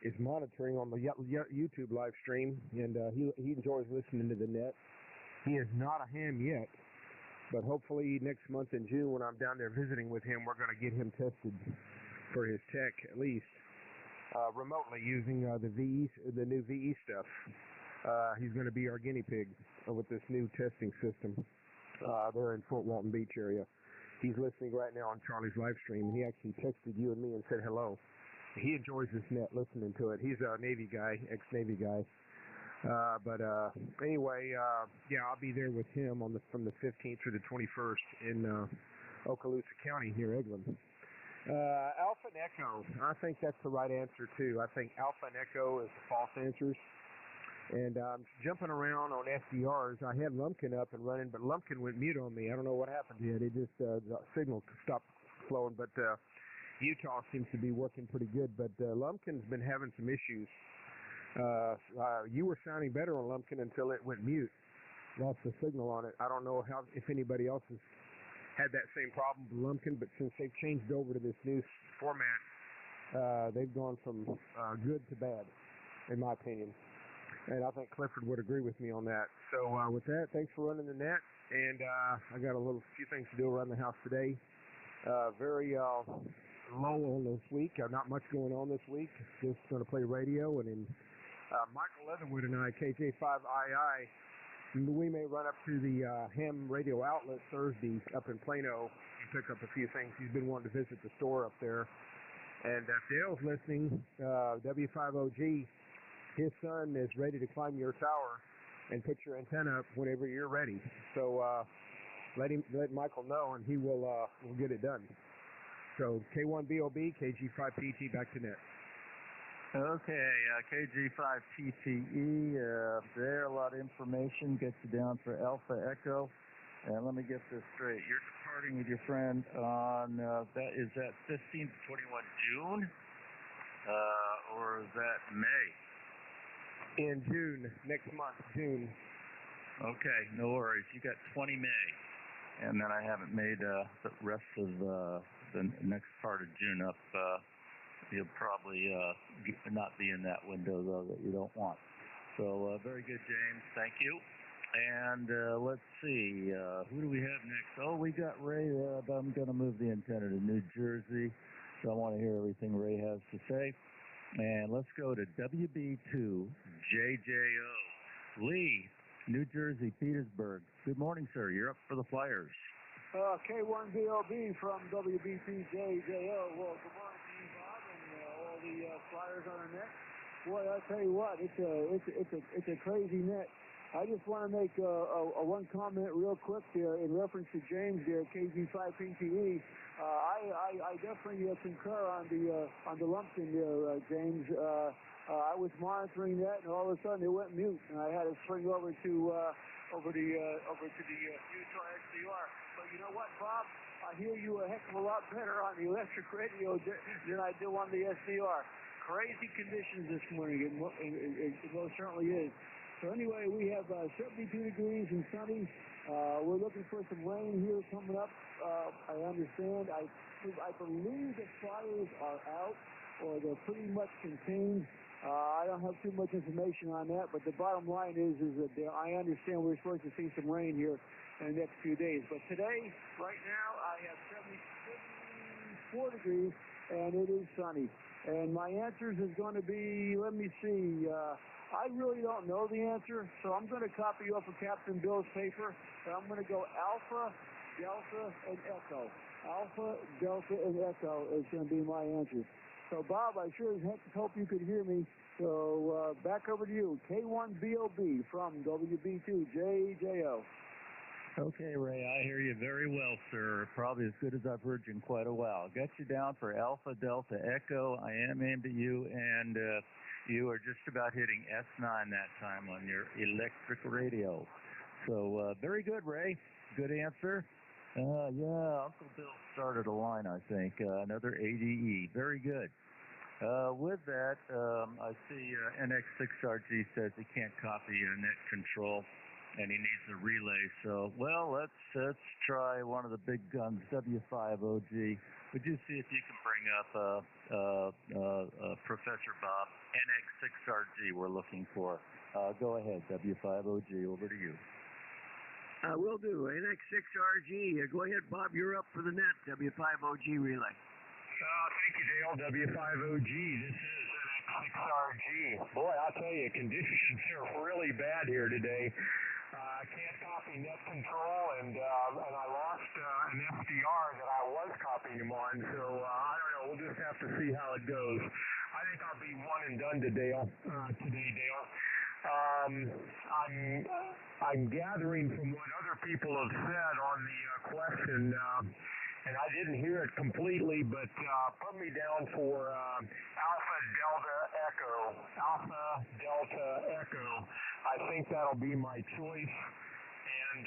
is monitoring on the YouTube live stream, and he enjoys listening to the net. He is not a ham yet, but hopefully next month in June when I'm down there visiting with him, we're going to get him tested for his tech at least. Remotely using the new VE stuff. He's going to be our guinea pig with this new testing system there in Fort Walton Beach area. He's listening right now on Charlie's live stream, and he actually texted you and me and said hello. He enjoys this net, listening to it. He's a Navy guy, ex-Navy guy. But anyway, yeah, I'll be there with him from the 15th through the 21st in Okaloosa County near Eglin. Alpha and Echo, I think that's the right answer too. I think Alpha and Echo is the false answers. And jumping around on SDRs, I had Lumpkin up and running, but Lumpkin went mute on me. I don't know what happened to it. It just, the signal stopped flowing, but Utah seems to be working pretty good. But Lumpkin's been having some issues. You were sounding better on Lumpkin until it went mute. Lost the signal on it. I don't know if anybody else has had that same problem with Lumpkin, but since they've changed over to this new format, they've gone from good to bad, in my opinion. And I think Clifford would agree with me on that. So with that, thanks for running the net. And I got a few things to do around the house today. Very low on this week. Not much going on this week. Just going to play radio. And then Michael Leatherwood and I, KJ5II, we may run up to the ham radio outlet Thursday up in Plano and pick up a few things. He's been wanting to visit the store up there. And if Dale's listening, W5OG, his son is ready to climb your tower and put your antenna up whenever you're ready. So let Michael know, and he will get it done. So K1BOB, KG5PT, back to net. Okay, KG5TTE, there, a lot of information, gets you down for Alpha Echo. And let me get this straight. You're departing with your friend on, is that 15 to 21 June? Or is that May? In June, next month, June. Okay, no worries. You got 20 May. And then I haven't made the rest of the next part of June up. You'll probably not be in that window, though, that you don't want. So very good, James. Thank you. And let's see. Who do we have next? Oh, we got Ray. I'm going to move the antenna to New Jersey. So I want to hear everything Ray has to say. And let's go to WB2JJO. Lee, New Jersey, Petersburg. Good morning, sir. You're up for the Flyers. K1BOB from WB2JJO. Well, good morning to you, Bob, and all the Flyers on the net. Boy, I tell you what, it's a crazy net. I just want to make one comment real quick there in reference to James there, KG5PTE. I definitely concur on the Lumpkin there, James. I was monitoring that, and all of a sudden it went mute, and I had to swing over to the Utah SDR. But you know what, Bob? I hear you a heck of a lot better on the electric radio than I do on the SDR. Crazy conditions this morning. It most certainly is. So anyway, we have 72 degrees and sunny. We're looking for some rain here coming up. I understand. I believe the fires are out, or they're pretty much contained. I don't have too much information on that, but the bottom line is that I understand we're supposed to see some rain here in the next few days. But today, right now, I have 74 degrees, and it is sunny. And my answers is going to be, let me see, I really don't know the answer, so I'm going to copy off of Captain Bill's paper, and I'm going to go Alpha, Delta, and Echo. Alpha, Delta, and Echo is going to be my answer. So, Bob, I sure as heck hope you could hear me. So, back over to you. K1BOB from WB2JJO. Okay, Ray, I hear you very well, sir. Probably as good as I've heard you in quite a while. Got you down for Alpha, Delta, Echo. I am aimed at you, and you are just about hitting S9 that time on your electric radio. So, very good, Ray. Good answer. Yeah, Uncle Bill started a line, I think. Another ADE. Very good. With that, I see NX6RG says he can't copy net control, and he needs a relay. So, well, let's try one of the big guns, W5OG. Would you see if you can bring up Professor Bob? NX6RG we're looking for. Go ahead, W5OG, over to you. Will do. NX6RG. Go ahead, Bob. You're up for the net. W5OG relay. Thank you, Dale. W5OG. This is NX6RG. Boy, I'll tell you, conditions are really bad here today. I can't copy net control, and I lost an FDR that I was copying him on, so I don't know. We'll just have to see how it goes. I think I'll be one and done today, Dale. I'm gathering from what other people have said on the question, and I didn't hear it completely, but put me down for Alpha Delta Echo. I think that'll be my choice. And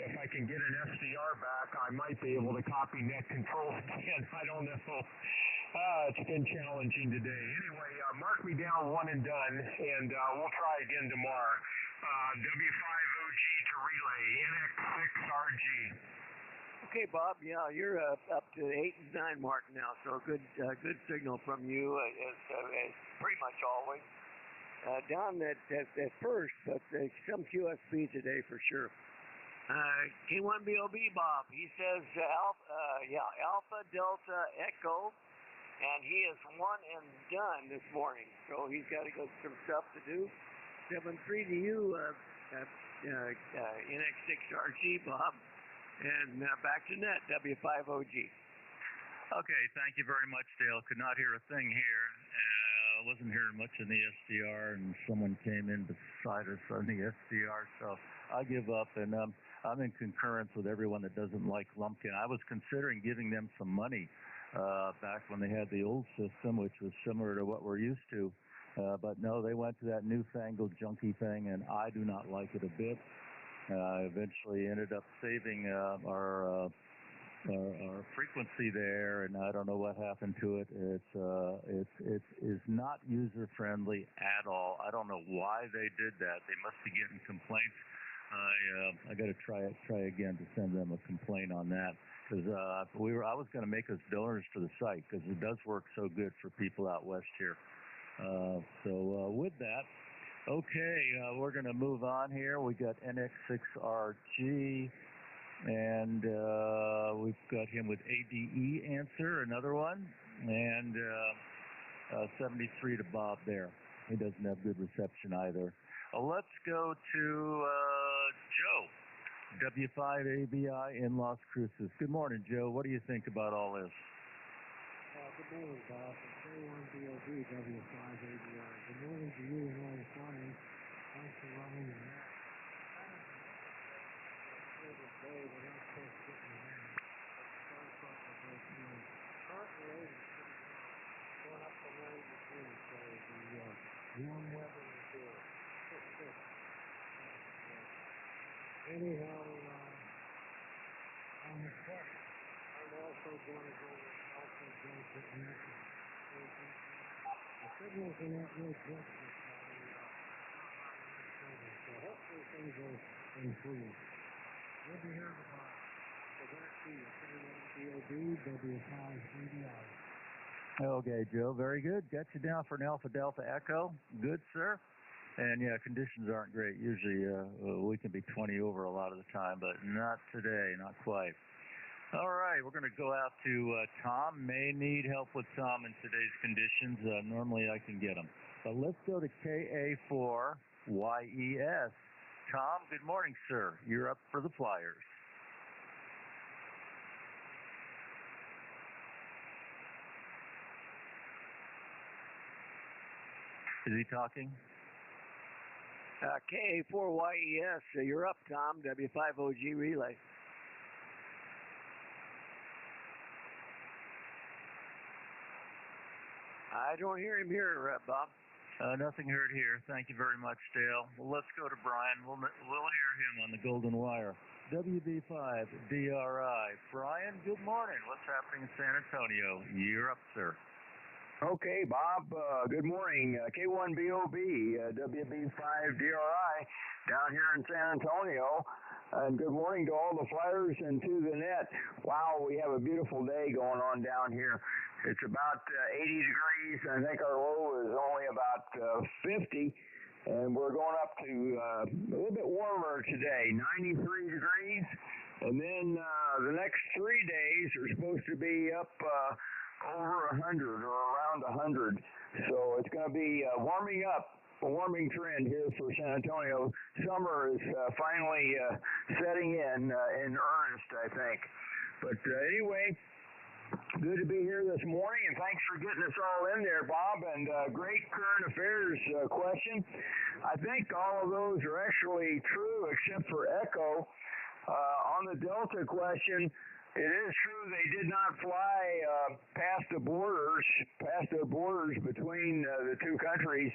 if I can get an SDR back, I might be able to copy net control again. I don't know. It's been challenging today. Anyway, mark me down one and done, and we'll try again tomorrow. W5OG to relay, NX6RG. Okay, Bob. Yeah, you're up to 8 and 9 mark now, so good signal from you, as pretty much always. Down at first, but some QSP today for sure. K1BOB Bob, he says Alpha Delta Echo, and he is one and done this morning, so he's got to go some stuff to do. 7-3 to you, NX6RG Bob, and back to net, W5OG. Okay, thank you very much, Dale. Could not hear a thing here. I wasn't hearing much in the SDR, and someone came in beside us on the SDR, so I give up, and I'm in concurrence with everyone that doesn't like Lumpkin. I was considering giving them some money back when they had the old system, which was similar to what we're used to, but no, they went to that newfangled junky thing, and I do not like it a bit. Eventually ended up saving our frequency there, and I don't know what happened to it. It is not user friendly at all. I don't know why they did that. They must be getting complaints. I got to try again to send them a complaint on that, because I was going to make us donors to the site, because it does work so good for people out west here. So with that, okay, we're going to move on here. We got NX6RG. And we've got him with ADE answer, another one, and 73 to Bob there. He doesn't have good reception either. Let's go to Joe, W5ABI in Las Cruces. Good morning, Joe. What do you think about all this? Good morning, Bob. K1BOB W5ABI. Good morning to you and all the flyers. Thanks for running the net. We're not supposed to get in the air. Current rate is going up to 93, so the warm weather is good. Anyhow, on the test, I'm also going to go with Alpha Delta Echo. The signals are not real good this morning, so hopefully things will improve. We'll be here tomorrow. So back to you, K1BOB W5ABI. Okay, Joe, very good. Got you down for an Alpha Delta Echo. Good, sir. And yeah, conditions aren't great. Usually we can be 20 over a lot of the time, but not today, not quite. All right, we're going to go out to Tom. May need help with Tom in today's conditions. Normally I can get him. But let's go to KA4YES. Tom, good morning, sir. You're up for the Flyers. Is he talking? KA4YES, you're up, Tom. W5OG relay. I don't hear him here, Bob. Nothing heard here. Thank you very much, Dale. Well, let's go to Brian. We'll hear him on the Golden Wire. WB5 DRI. Brian, good morning. What's happening in San Antonio? You're up, sir. Okay, Bob. Good morning. K1BOB WB5DRI down here in San Antonio. And good morning to all the flyers and to the net. Wow, we have a beautiful day going on down here. It's about 80 degrees. I think our low is only about 50. And we're going up to a little bit warmer today, 93 degrees. And then the next 3 days are supposed to be up over 100 or around around 100. So it's going to be warming up, a warming trend here for San Antonio. Summer is finally setting in earnest, I think. But anyway, good to be here this morning, and thanks for getting us all in there, Bob, and great current affairs question. I think all of those are actually true except for Echo. On the Delta question, it is true they did not fly past their borders between the two countries,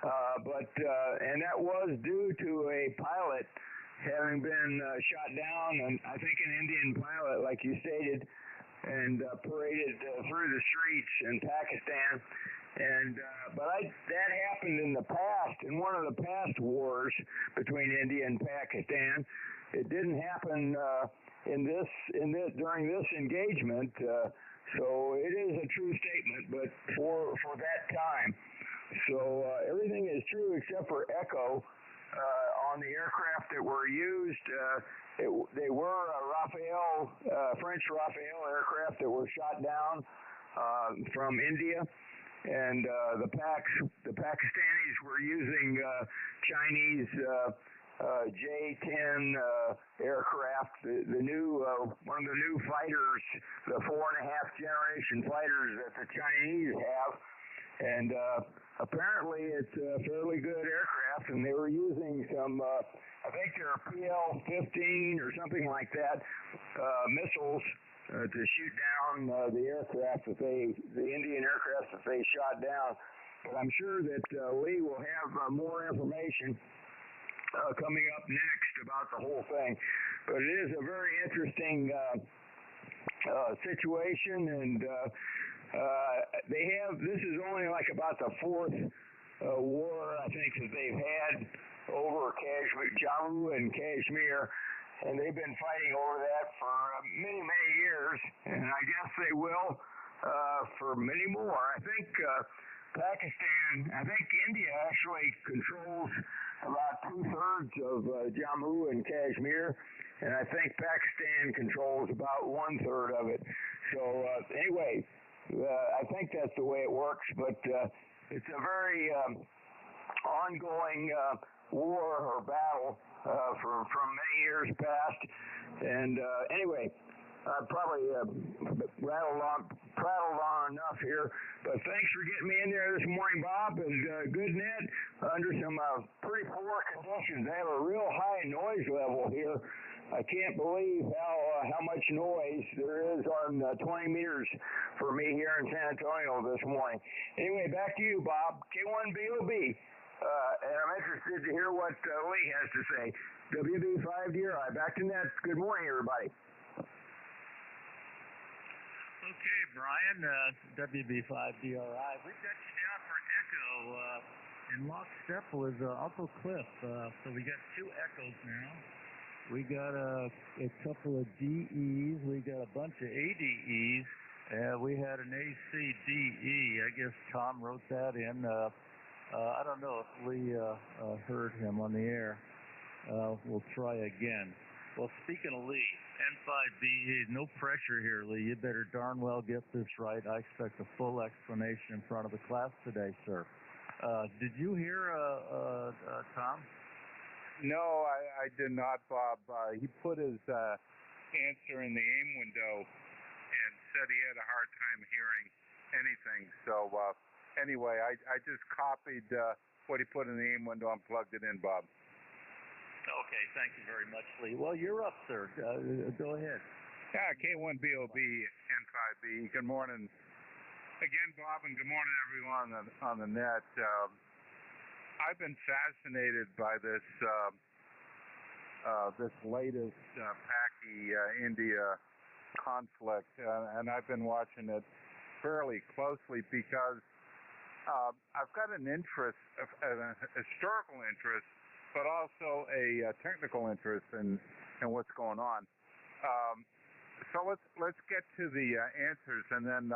and that was due to a pilot having been shot down, and I think an Indian pilot, like you stated, and paraded through the streets in Pakistan. But that happened in the past, in one of the past wars between India and Pakistan. It didn't happen during this engagement, so it is a true statement, but for that time. So everything is true except for Echo. On the aircraft that were used, they were French Rafale aircraft that were shot down from India, and the Pakistanis were using Chinese J-10 aircraft, the new one of the new fighters, the 4.5 generation fighters that the Chinese have, and apparently it's a fairly good aircraft, and they were using some, I think they're PL-15 or something like that, missiles to shoot down the aircraft the Indian aircraft that they shot down. But I'm sure that Lee will have more information coming up next about the whole thing. But it is a very interesting situation, and this is only like about the fourth war, I think, that they've had over Jammu and Kashmir, and they've been fighting over that for many, many years, and I guess they will for many more. I think India actually controls about 2/3 of Jammu and Kashmir, and I think Pakistan controls about 1/3 of it. So anyway, I think that's the way it works, but it's a very ongoing war or battle from many years past. And anyway, I probably prattled on enough here, but thanks for getting me in there this morning, Bob, and good net under some pretty poor conditions. They have a real high noise level here. I can't believe how much noise there is on 20 meters for me here in San Antonio this morning. Anyway, back to you, Bob. K1BOB, and I'm interested to hear what Lee has to say. WB5DRI, back to net. Good morning, everybody. Okay, Brian, WB5DRI. We've got you down for Echo in lockstep with Uncle Cliff. So we got 2 Echoes now. We got a couple of DEs. We got a bunch of ADEs. We had an ACDE. I guess Tom wrote that in. I don't know if Lee heard him on the air. We'll try again. Well, speaking of Lee, N5DE, no pressure here, Lee. You better darn well get this right. I expect a full explanation in front of the class today, sir. Did you hear Tom? No, I did not, Bob. He put his answer in the AIM window and said he had a hard time hearing anything. So anyway, I just copied what he put in the AIM window and plugged it in, Bob. Okay, thank you very much, Lee. Well, you're up, sir. Go ahead. Yeah, K1BOB N5B. Good morning again, Bob, and good morning, everyone on the net. I've been fascinated by this latest Paki-India conflict, and I've been watching it fairly closely because I've got an interest, a historical interest, but also a technical interest in what's going on. So let's get to the answers, and then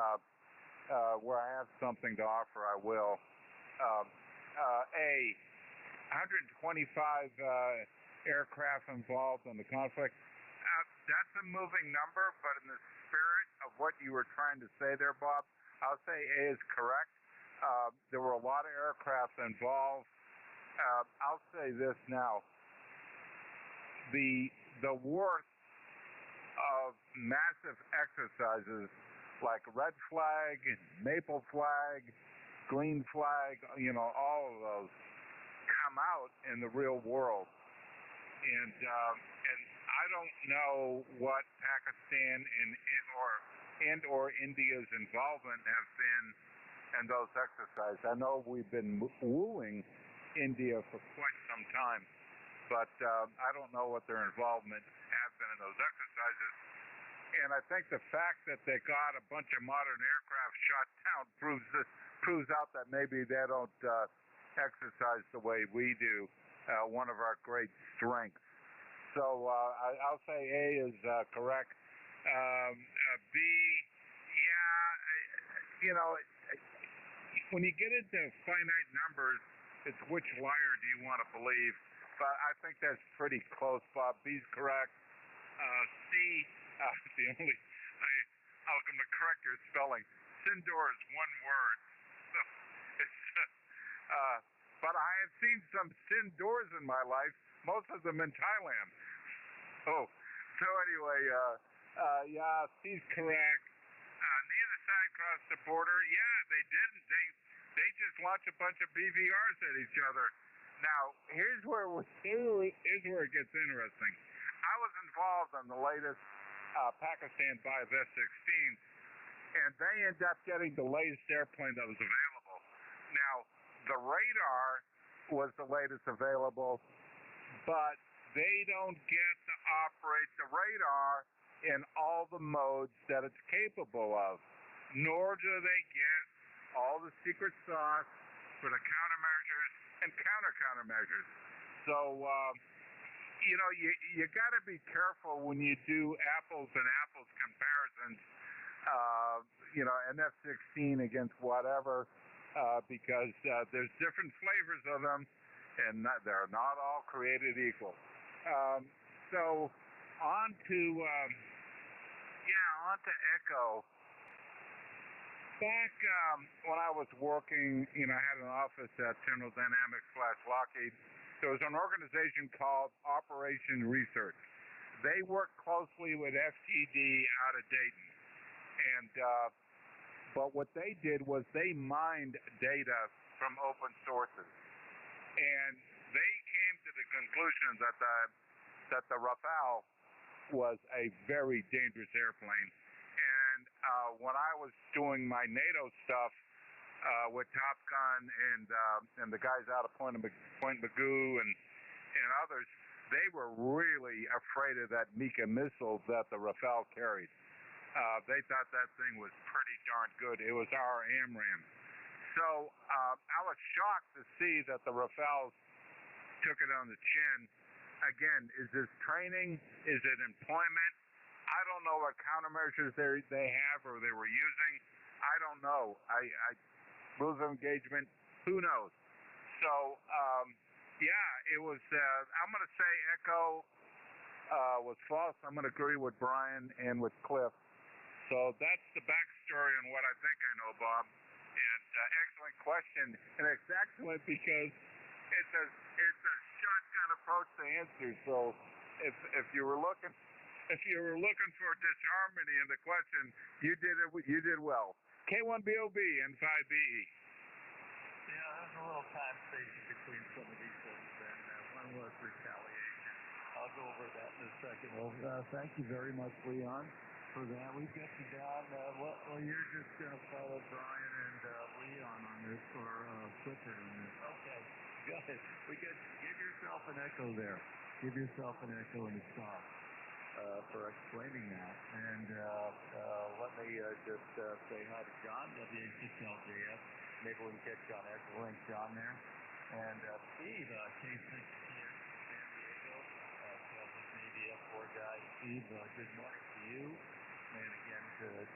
where I have something to offer, I will. 125 aircraft involved in the conflict. That's a moving number, but in the spirit of what you were trying to say there, Bob, I'll say A is correct. There were a lot of aircraft involved. I'll say this now. The worth of massive exercises like red flag, maple flag, green flag, all of those come out in the real world. And I don't know what Pakistan and or India's involvement have been in those exercises. I know we've been wooing India for quite some time, but I don't know what their involvement has been in those exercises. And I think the fact that they got a bunch of modern aircraft shot down proves out that maybe they don't exercise the way we do, one of our great strengths. So I'll say A is correct. B, yeah, when you get into finite numbers, it's which liar do you want to believe? But I think that's pretty close, Bob. B's correct. C, I'm going to correct your spelling. Sindor is one word. But I have seen some Sindors in my life, most of them in Thailand. So anyway, yeah, C's correct. Neither side crossed the border. Yeah, they didn't. They just launched a bunch of BVRs at each other. Now, here's where it gets interesting. I was involved in the latest Pakistan Buy of F-16s, and they ended up getting the latest airplane that was available. Now, the radar was the latest available, but they don't get to operate the radar in all the modes that it's capable of, nor do they get all the secret sauce for the countermeasures and countermeasures. So, you got to be careful when you do apples and apples comparisons, an F-16 against whatever, because there's different flavors of them, and they're not all created equal. So on to Echo. Back when I was working, I had an office at General Dynamics / Lockheed. There was an organization called Operation Research. They worked closely with FTD out of Dayton. And but what they did was they mined data from open sources. And they came to the conclusion that the Rafale was a very dangerous airplane. And when I was doing my NATO stuff with Top Gun and the guys out of Point Magoo and others, they were really afraid of that Mika missile that the Rafale carried. They thought that thing was pretty darn good. It was our AMRAAM. So I was shocked to see that the Rafales took it on the chin. Again, is this training? Is it employment? I don't know what countermeasures they have or they were using. I don't know. Rules of engagement, who knows? So, it was, I'm going to say Echo was false. I'm going to agree with Brian and with Cliff. So that's the backstory on what I think I know, Bob. And excellent question. And it's excellent because it's a shotgun approach to answer. So if you were looking for disharmony in the question, you did well. K1BOB and 5BE. Yeah, there's a little time spacing between some of these things, and one was retaliation. I'll go over that in a second. Well, thank you very much, Leon, for that. We've got you down. Well, you're just going to follow Brian and Leon on this, or Clifford on this. Okay, good. Give yourself an echo there. Give yourself an echo in the stop. For explaining that. And let me just say hi to John, WA6LJF. Maybe we can catch John after link, John there. And Steve, K6 here from San Diego, Navy F4 guy. Steve, good morning to you. And again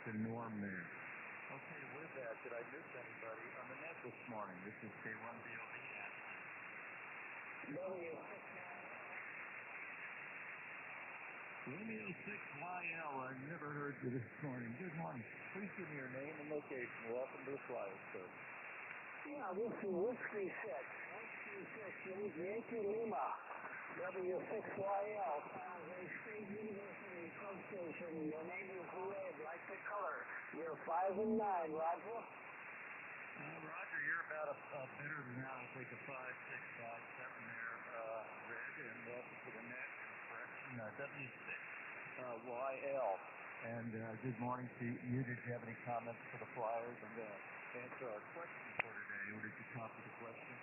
to Norm there. Okay, with that, did I miss anybody on the net this morning? This is K1BOB asking. Romeo 6YL, I've never heard you this morning. Good morning. Please give me your name and location. Welcome to the Flyers, sir. Yeah, this is Whiskey 6. Yankee Lima, W6YL, San Jose State University substation. Your name is red, like the color. You're 5 and 9, Roger. Roger, you're about a better than that. I'll take a 5, 6, 5, 7 there, red, and welcome to the net. Correction, W6YL. And good morning to you. Did you have any comments for the Flyers? I'm going to answer our question for today. Or did you copy the question?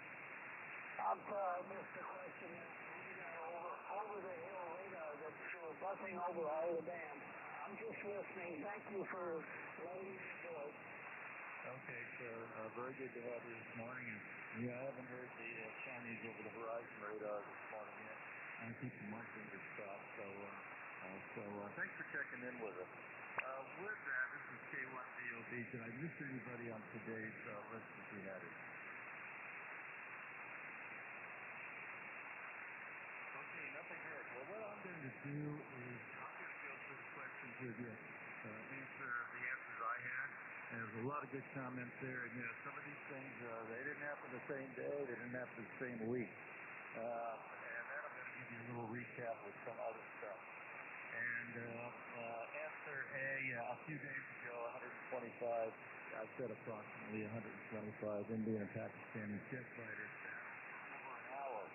I'm sorry, I missed the question. Over the hill radar that's buzzing over all the bands. I'm just listening. Thank you for letting me do it. Okay, sir. Very good to have you this morning. And yeah, I haven't heard the Chinese over the horizon radar this morning yet. I keep my fingers crossed. So thanks for checking in with us. With that, this is K1BOB. Did I miss anybody on today's list if we had it? Okay, nothing yet. Well, what I'm going to do is I'm going to go through the questions with you, answer the answers I had. And there's a lot of good comments there. And, some of these things, they didn't happen the same day. They didn't happen the same week. And then I'm going to give you a little recap with some other stuff. And answer A, a few days ago, 125, I said approximately 125 Indian and Pakistani jet fighters battled for over an hour.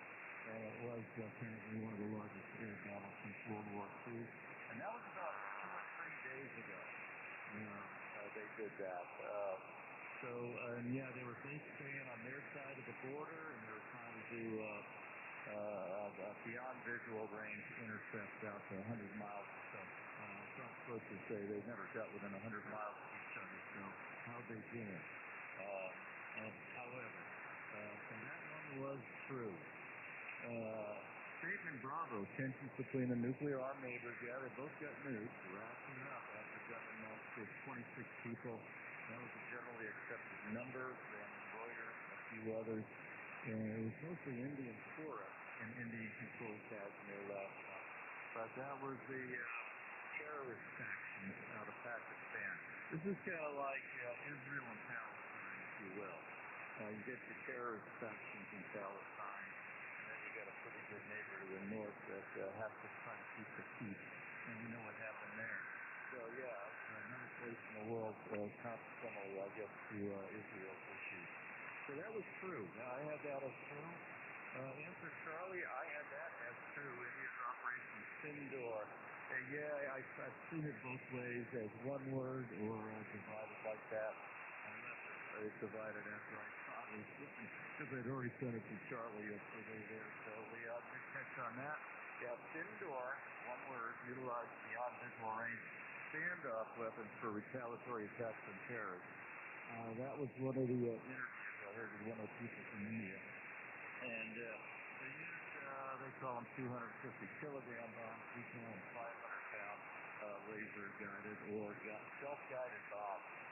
And it was apparently one of the largest air battles since World War II. And that was about 2 or 3 days ago. They did that. They were both staying on their side of the border, and they were trying to do beyond visual range intercepts out to 100 miles or so. I'm supposed to say they never got within 100 miles of each other, so how'd they do it? However, so that one was true. Statement Bravo, tensions between the nuclear armed neighbors. Yeah, they both got nuked, wrapping up after government announced there's 26 people. That was a generally accepted number. Then Reuters and a few others. And it was mostly Indian tourists in Indian-controlled Kashmir last month. But that was the terrorist factions out of Pakistan. This is kind of like Israel and Palestine, if you will. You get the terrorist factions in Palestine. Got a pretty good neighbor to the north that has to try to keep the peace, and we know what happened there. So another place in the world consequently, I guess, to Israel's issues. So that was true. Now I had that as true. Answer Charlie, I had that as true. India's Operation Sindor. I've seen it both ways, as one word or divided like that. It's divided after I saw it, because I'd already sent it to Charlie yesterday there, so we did catch on that. Yeah, Sindor, one word, utilized beyond visual range standoff weapons for retaliatory attacks on terrorists. That was one of the interviews I heard with one of the people from India. And they used, they call them 250 kilogram bombs, we call them 500-pound laser-guided or self-guided bombs.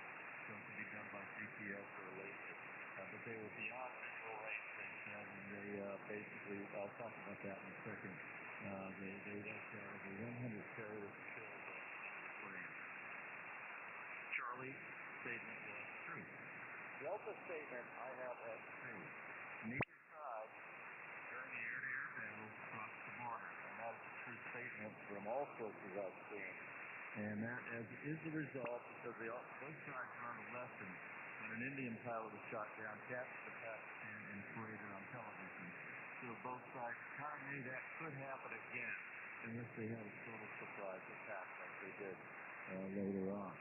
So it can be done by GPS or laser. But they were beyond visual range, they said, and they basically, I'll talk about that in a second. They left over 100 terrorists killed in the plane. Charlie's statement was true. Delta statement I have as true. Neither side during the air-to-air battle crossed the border. And that is a true statement from all sources I've seen. And that is the result because both sides are on the left, and an Indian pilot was shot down, captured in Pakistan, and paraded on television. So both sides kind of knew that could happen again unless they had a total surprise attack like they did later on.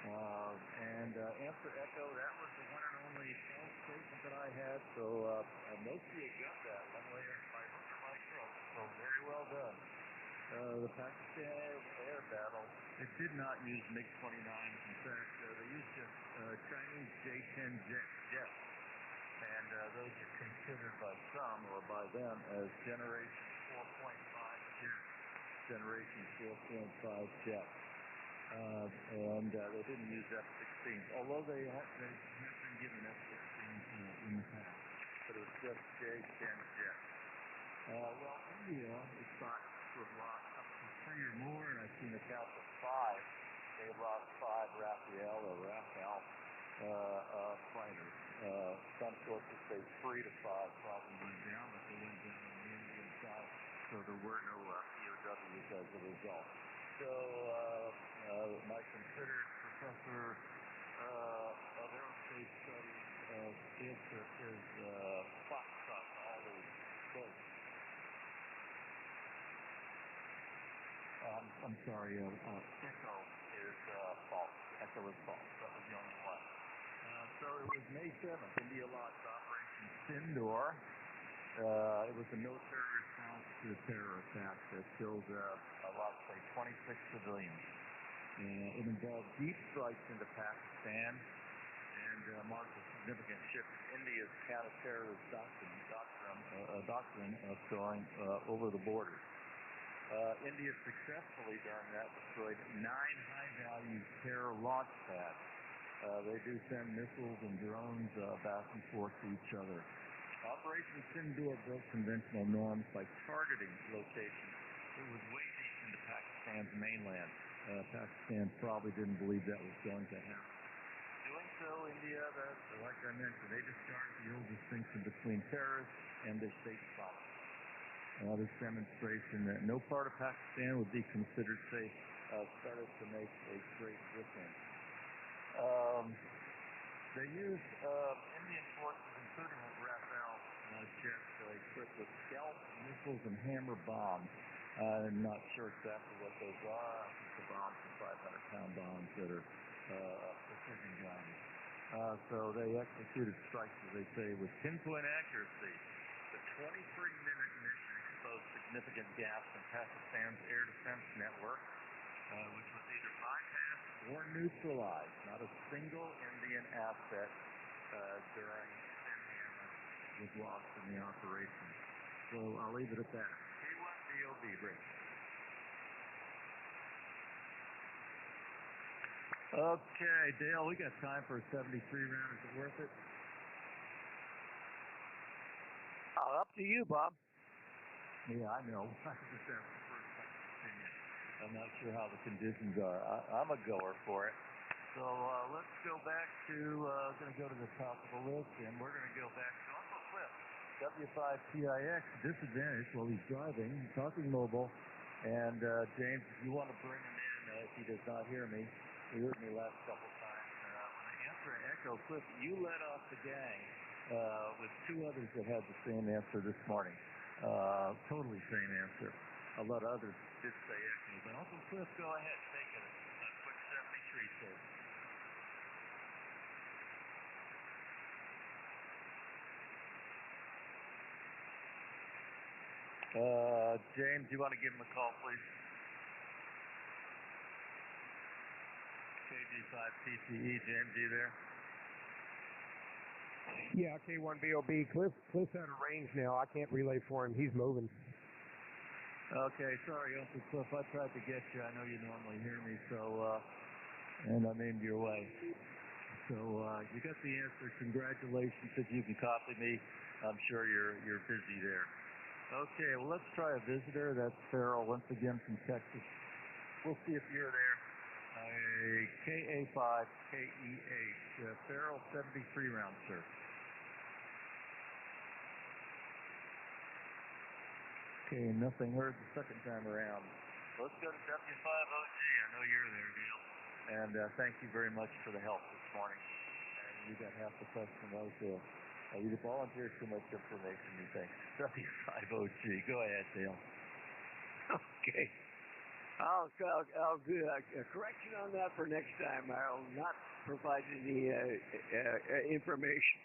Answer Echo, that was the one and only false statement that I had. So most of you got that one way or by hook or by crook. So very well done. The Pakistan air battle, it did not use MiG-29s. In fact, they used just Chinese J-10 jets. And those are considered by some, or by them, as Generation 4.5 jets. Generation 4.5 jets. They didn't use F-16s, although they have been given F-16s in the past. But it was just J-10 jets. India is thought to have lost up to 3 or more, and I've seen a count of 5. They lost 5 Raphael fighters. Some sources say 3 to 5 probably went down, but they went down on the Indian side, so there were no POWs as a result. So my considered professor of aerospace studies answer is Foxtrot, all these folks. I'm sorry, Echo is false. Echo is false. That was the only one. So it was May 7th, India launched Operation Sindoor. It was a military response to a terror attack that killed, 26 civilians. It involved deep strikes into Pakistan and marked a significant shift in India's counter-terrorist doctrine of going over the border. India successfully, during that, destroyed 9 high-value terror launch pads. They do send missiles and drones back and forth to each other. Operation Sindoor broke conventional norms by targeting locations. It was way deep into Pakistan's mainland. Pakistan probably didn't believe that was going to happen. Doing so, India, like I mentioned, they discarded the old distinction between terrorists and their state sponsors. This demonstration that no part of Pakistan would be considered safe started to make a great difference. They used Indian forces, including Raphael jets, equipped with scalp missiles and hammer bombs. I'm not sure exactly what those are. I think the bombs are 500-pound bombs that are precision guns. So they executed strikes, as they say, with pinpoint accuracy. The 23-minute mission exposed significant gaps in Pakistan's air defense network, which was either bypassed or neutralized. Not a single Indian asset during Sinhammer was lost in the operation. So I'll leave it at that. K1BOB, Rich. Okay, Dale, we got time for a 73 round. Is it worth it? Up to you, Bob. Yeah, I know. I just have the first opinion. I'm not sure how the conditions are. I'm a goer for it. So let's go back to, going to go to the top of the list, and we're going to go back to Uncle Cliff. W5TIX, disadvantage while he's driving, talking mobile. And James, if you want to bring him in, if he does not hear me, he heard me last couple times. When I answer an echo, Cliff, you led off the gang with 2 others that had the same answer this morning. Totally same answer. A lot of others did say echo. But Uncle Cliff, go ahead, take it. A quick 73, sir. James, you want to give him a call, please? KG5TCE, James, you there? Yeah, K1BOB. Cliff's out of range now. I can't relay for him. He's moving. Okay, sorry, Uncle Cliff. I tried to get you. I know you normally hear me, so and I'm in your way. So you got the answer. Congratulations. If you can copy me, I'm sure you're busy there. Okay, well, let's try a visitor. That's Farrell once again from Texas. We'll see if you're there. KA5KEH. Farrell, 73 round, sir. Okay, nothing heard the second time around. Let's go to W5OG. I know you're there, Dale. And thank you very much for the help this morning. And you got half the question right there. You volunteered too much information, you think. W5OG. Go ahead, Dale. Okay. I'll do a correction on that for next time. I'll not provide any information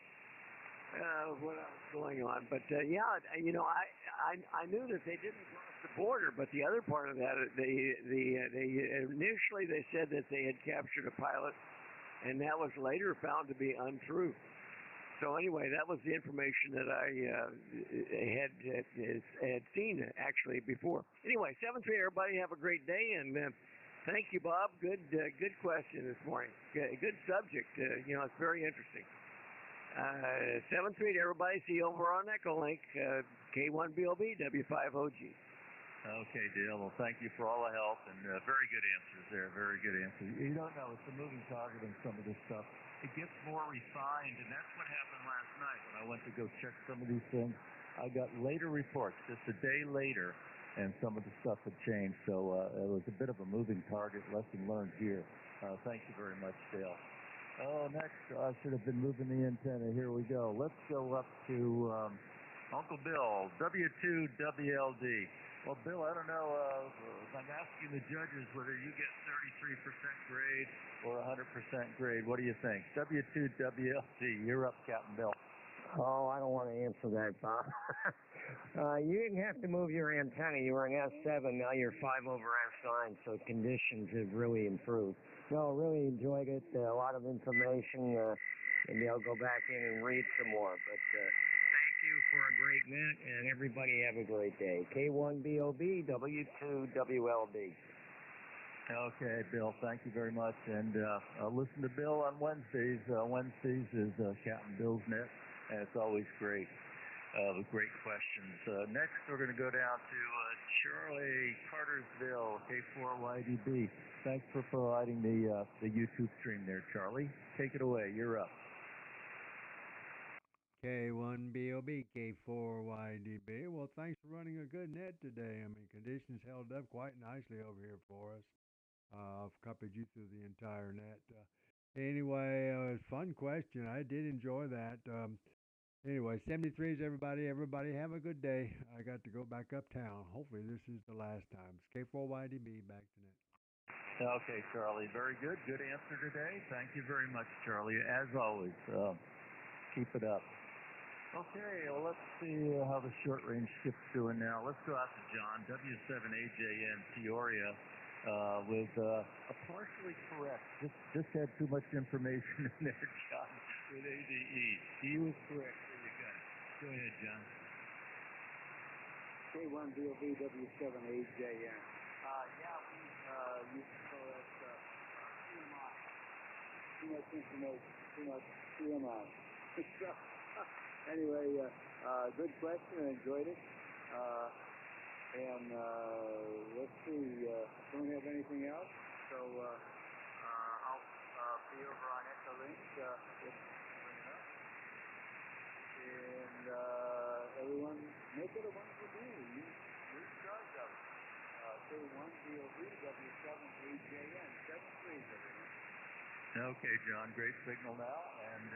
of what was going on. But yeah, you know, I knew that they didn't cross the border, but the other part of that, they initially they said that they had captured a pilot, and that was later found to be untrue. So anyway, that was the information that I had seen actually before. Anyway, 7-3, everybody have a great day, and thank you, Bob. Good question this morning. Good subject. You know, it's very interesting. 7-3 to everybody. See you over on Echolink, K1BOB, W5OG. Okay, Dale. Well, thank you for all the help and very good answers there. Very good answers. You don't know, it's a moving target and some of this stuff. It gets more refined, and that's what happened last night when I went to go check some of these things. I got later reports, just a day later, and some of the stuff had changed. So it was a bit of a moving target. Lesson learned here. Thank you very much, Dale. Oh, next, I should have been moving the antenna. Here we go. Let's go up to Uncle Bill, W2WLD. Well, Bill, I don't know. I'm asking the judges whether you get 33% grade or 100% grade. What do you think? W2WLD, you're up, Captain Bill. Oh, I don't want to answer that, Bob. You didn't have to move your antenna. You were an S7, now you're 5 over S9, so conditions have really improved. No, really enjoyed it. A lot of information. Maybe I'll go back in and read some more. But thank you for a great net, and everybody have a great day. K1BOB, W2WLD. Okay, Bill, thank you very much. And listen to Bill on Wednesdays. Wednesdays is Captain Bill's Net, and it's always great. With great questions. Next, we're going to go down to Charlie Cartersville, K4YDB. Thanks for providing the YouTube stream there, Charlie. Take it away. You're up. K1BOB, K4YDB. Well, thanks for running a good net today. I mean, conditions held up quite nicely over here for us. I've copied you through the entire net. Anyway, it was a fun question. I did enjoy that. Anyway, 73s, everybody. Everybody have a good day. I got to go back uptown. Hopefully this is the last time. It's K4YDB, back to net. Okay, Charlie. Very good. Good answer today. Thank you very much, Charlie. As always, keep it up. Okay, well, let's see how the short range skip's doing now. Let's go out to John, W7AJN Peoria, with a partially correct. Just had too much information in there, John, with ADE. He was correct. Go ahead, John. K1BOB W7AJN. Yeah, we used to call that TMI. Too much information, too much TMI. So, anyway, good question. I enjoyed it. And let's see. Don't have anything else. So I'll be over on Echolink. And everyone, make it a wonderful day. Use charge of it. K1BOB W7AJN. 73s, everyone. Okay, John. Great signal now. And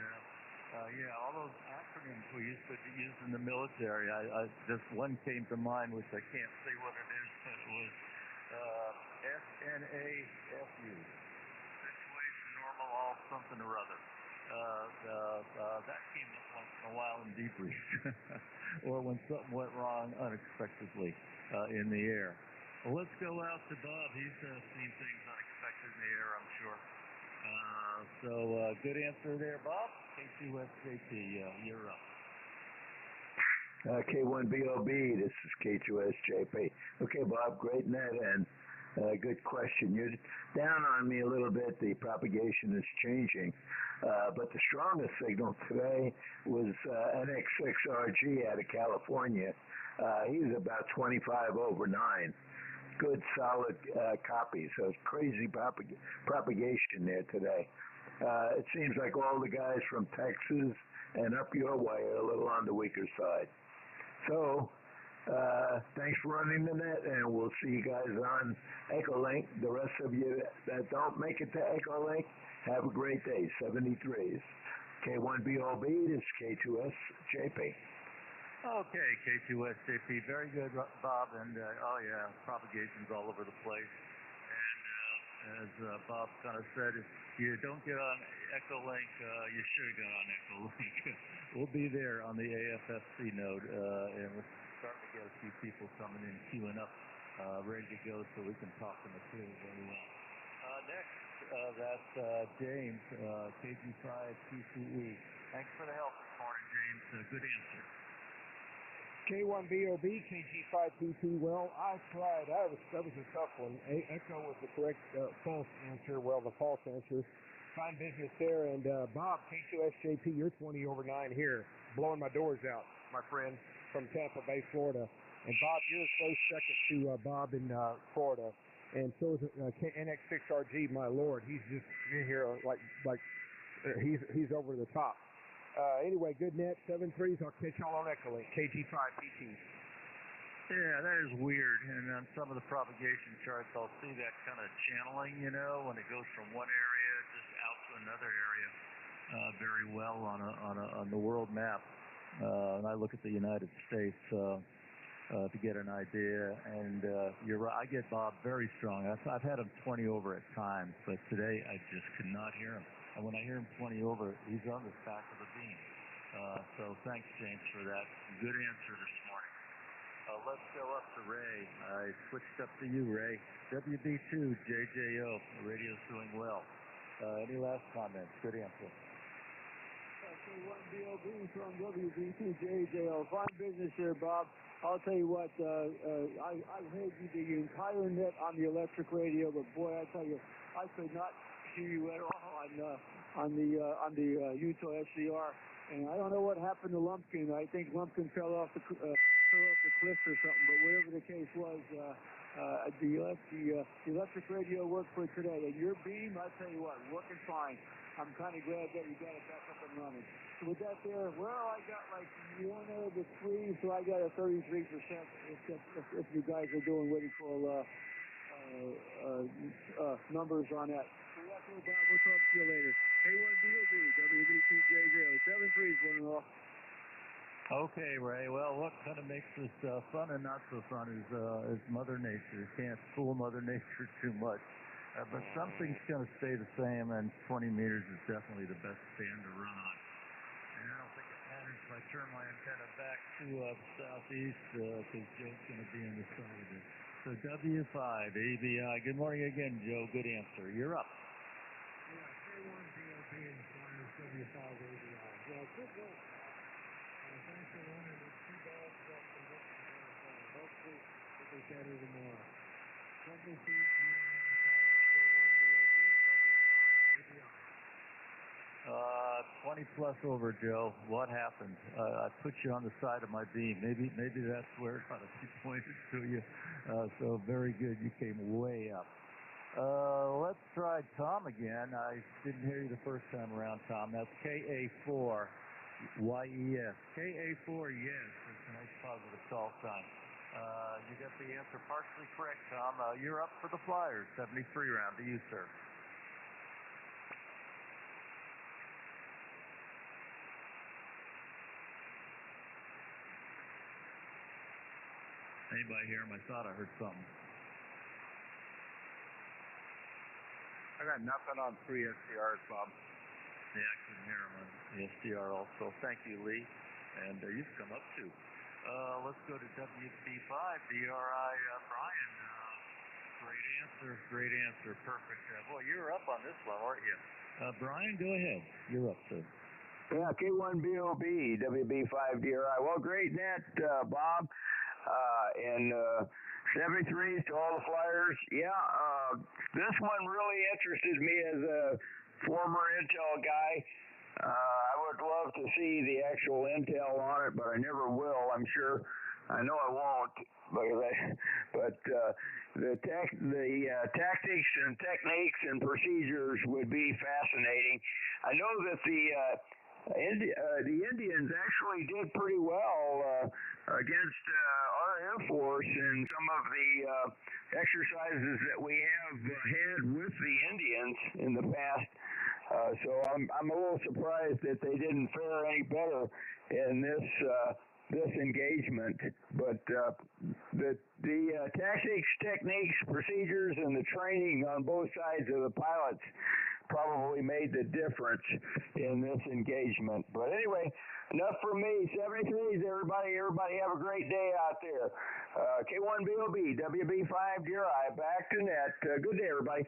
yeah, all those acronyms we used to use in the military. I just one came to mind, which I can't say what it is, but it was SNAFU. Situation, normal, all something or other. That came up once in a while in debrief, or when something went wrong unexpectedly in the air. Well, let's go out to Bob. He's seen things unexpected in the air, I'm sure. So good answer there, Bob. K2SJP, you're up. K1BOB, this is K2SJP. Okay, Bob, great net and good question. You're down on me a little bit. The propagation is changing. But the strongest signal today was NX6RG out of California. He's about 25 over 9. Good, solid copy. So it's crazy propagation there today. It seems like all the guys from Texas and up your way are a little on the weaker side. So thanks for running the net, and we'll see you guys on Echolink. The rest of you that don't make it to Echolink, have a great day. 73s. K1BOB, this is K2SJP. Okay, K2SJP. Very good, Bob. And, oh, yeah, propagation's all over the place. And as Bob kind of said, if you don't get on Echolink, you should get on Echolink. We'll be there on the AFFC node, and we're starting to get a few people coming in, queuing up, ready to go so we can talk them through very well. Next, that's James, KG5PCE. Thanks for the help this morning, James. Good answer. K1BOB, KG5PT. Well, I tried. That was a tough one. Echo was the correct false answer. Well, the false answer. Fine business there. And Bob, K2SJP, you're 20 over 9 here. Blowing my doors out, my friend, from Tampa Bay, Florida. And Bob, you're a close second to Bob in Florida. And so is NX6RG, my lord. He's just in here he's over the top. Anyway, good net, 7-3s. I'll catch y'all on Echolink, KG5 PT. Yeah, that is weird. And on some of the propagation charts, I'll see that kind of channeling, when it goes from one area just out to another area very well on the world map. And I look at the United States to get an idea. And you're right, I get Bob very strong. I've had him 20 over at times, but today I just could not hear him. And when I hear him 20 over, he's on the back of the beam. So thanks, James, for that good answer this morning. Let's go up to Ray. I switched up to you, Ray. WB2, JJO. The radio's doing well. Any last comments? Good answer. K1BOB from WB2, JJO. Fine business here, Bob. I'll tell you what, I heard you the entire net on the electric radio, but boy, I tell you, I could not hear you at all on the Utah SCR. And I don't know what happened to Lumpkin. I think Lumpkin fell off the cliff or something. But whatever the case was, the electric radio worked for today. And your beam, I tell you what, working fine. I'm kind of glad that you got it back up and running. So with that there, well, I got like one of the three, so I got a 33%. If you guys are waiting for numbers on that. So that's all, Bob. We'll talk to you later. K1BOB, WB2JJ, 7-3s, one and all. Okay, Ray. Well, what kind of makes this fun and not so fun is Mother Nature. You can't fool Mother Nature too much. But something's going to stay the same, and 20 meters is definitely the best band to run on. And I don't think it matters if I turn my antenna back to the southeast, because Joe's going to be in the side of it. So W5, ABI. Good morning again, Joe. Good answer. You're up. Yeah, K1BOB and Flyers W5 ABI. Yeah, good work. Thanks for running the 2 balls up and hopefully it'll be better tomorrow. 73 20 plus over, Joe. What happened? I put you on the side of my beam. Maybe that's where she pointed to you. So very good. You came way up. Let's try Tom again. I didn't hear you the first time around, Tom. That's KA4 YES. KA4 yes. That's a nice positive call sign. You got the answer partially correct, Tom. You're up for the Flyers. 73 round to you, sir. Anybody hear him? I thought I heard something. I got nothing on 3 SDRs, Bob. Yeah, I couldn't hear him on the SDR also. Thank you, Lee. And you've come up too. Let's go to WB5, DRI Brian. Great answer. Perfect. Boy, you were up on this one, weren't you? Brian, go ahead. You're up, sir. Yeah, K1BOB, WB5 DRI. Well, great net, Bob. And 73s to all the Flyers. Yeah, this one really interested me as a former Intel guy. I would love to see the actual intel on it, but I never will, I'm sure. I know I won't, but the tactics and techniques and procedures would be fascinating. I know that the Indians actually did pretty well against our Air Force in some of the exercises that we have had with the Indians in the past. So I'm a little surprised that they didn't fare any better in this engagement. But the tactics, techniques, procedures, and the training on both sides of the pilots probably made the difference in this engagement. But anyway, enough from me. 73s, everybody have a great day out there. K1BOB, WB5 DRI, back to net. Good day, everybody.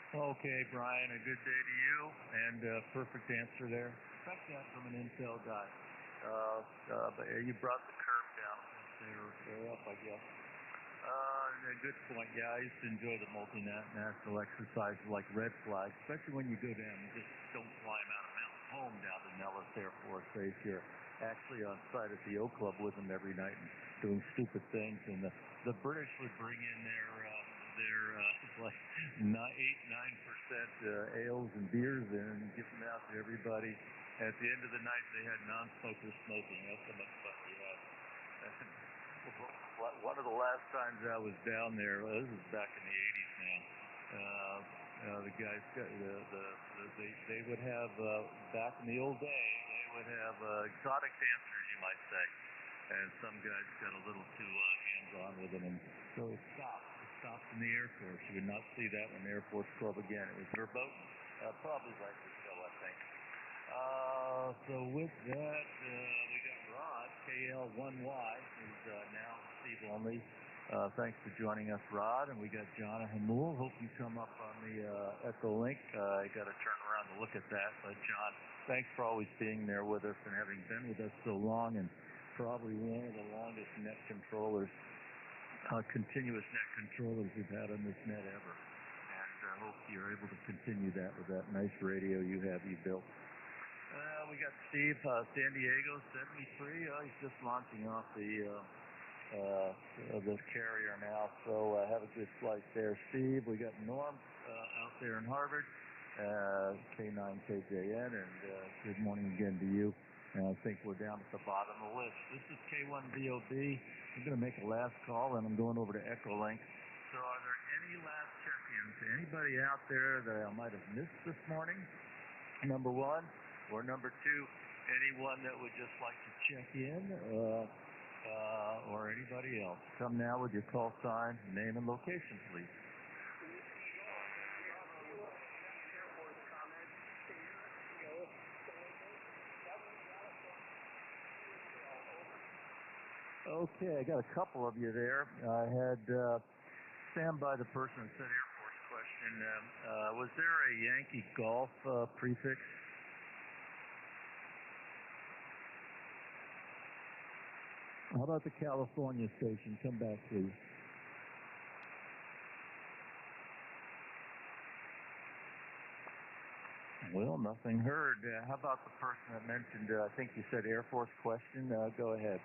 Okay, Brian, a good day to you, and perfect answer there. Expect that from an Intel guy. But you brought the curve down. They're up, I guess. A good point. Yeah, I used to enjoy the multinational exercises like red flag, especially when you go down. You just don't fly them out of Mountain Home down to Nellis Air Force Base here. actually on site at the O Club with them every night and doing stupid things. And the British would bring in their like 8-9% ales and beers in and give them out to everybody. At the end of the night, they had non-smokers smoking. That's how much fun we had. One of the last times I was down there, this was back in the 80s now. The guys, they would have back in the old day, they would have exotic dancers, you might say. And some guys got a little too hands-on with them, and so it stopped. It stopped in the Air Force. You would not see that in the Air Force Club again. It was verboten, probably rightly so, I think. So with that, we got Rod, KL1Y, who's now Steve only. Thanks for joining us, Rod. And we got John Hamul. Hope you come up on the Echo Link. I got to turn around to look at that. But John, thanks for always being there with us and having been with us so long, and probably one of the longest net controllers, continuous net controllers we've had on this net ever. And I hope you're able to continue that with that nice radio you built. We got Steve, San Diego, 73. He's just launching off the carrier now, so have a good flight there, Steve. We got Norm out there in Harvard, K9KJN, and good morning again to you. And I think we're down at the bottom of the list. This is K1BOB. I'm going to make a last call, and I'm going over to Echo Link. So are there any last check-ins? Anybody out there that I might have missed this morning? Number one. Or number two, anyone that would just like to check in, or anybody else. Come now with your call sign, name, and location, please. Okay, I got a couple of you there. I had stand by the person that said Air Force question. Was there a Yankee Golf prefix? How about the California station? Come back, please. Well, nothing heard. How about the person that mentioned, I think you said Air Force question? Go ahead.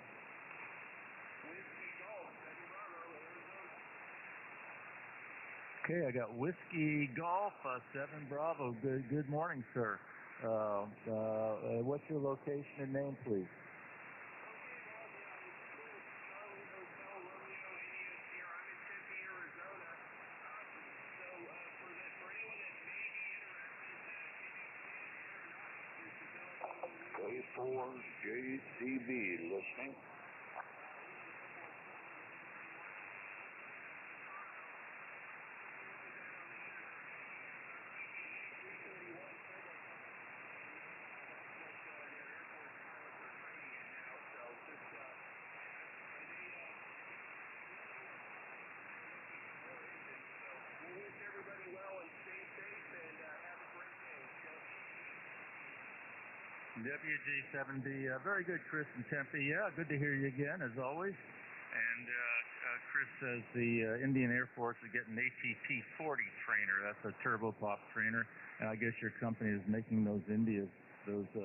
Okay, I got Whiskey Golf, 7 Bravo. Good morning, sir. What's your location and name, please? K4JCB listening. WG7B, very good, Chris in Tempe. Yeah, good to hear you again, as always. And Chris says the Indian Air Force is getting an ATP 40 trainer. That's a turbopop trainer. And I guess your company is making those Indian engines,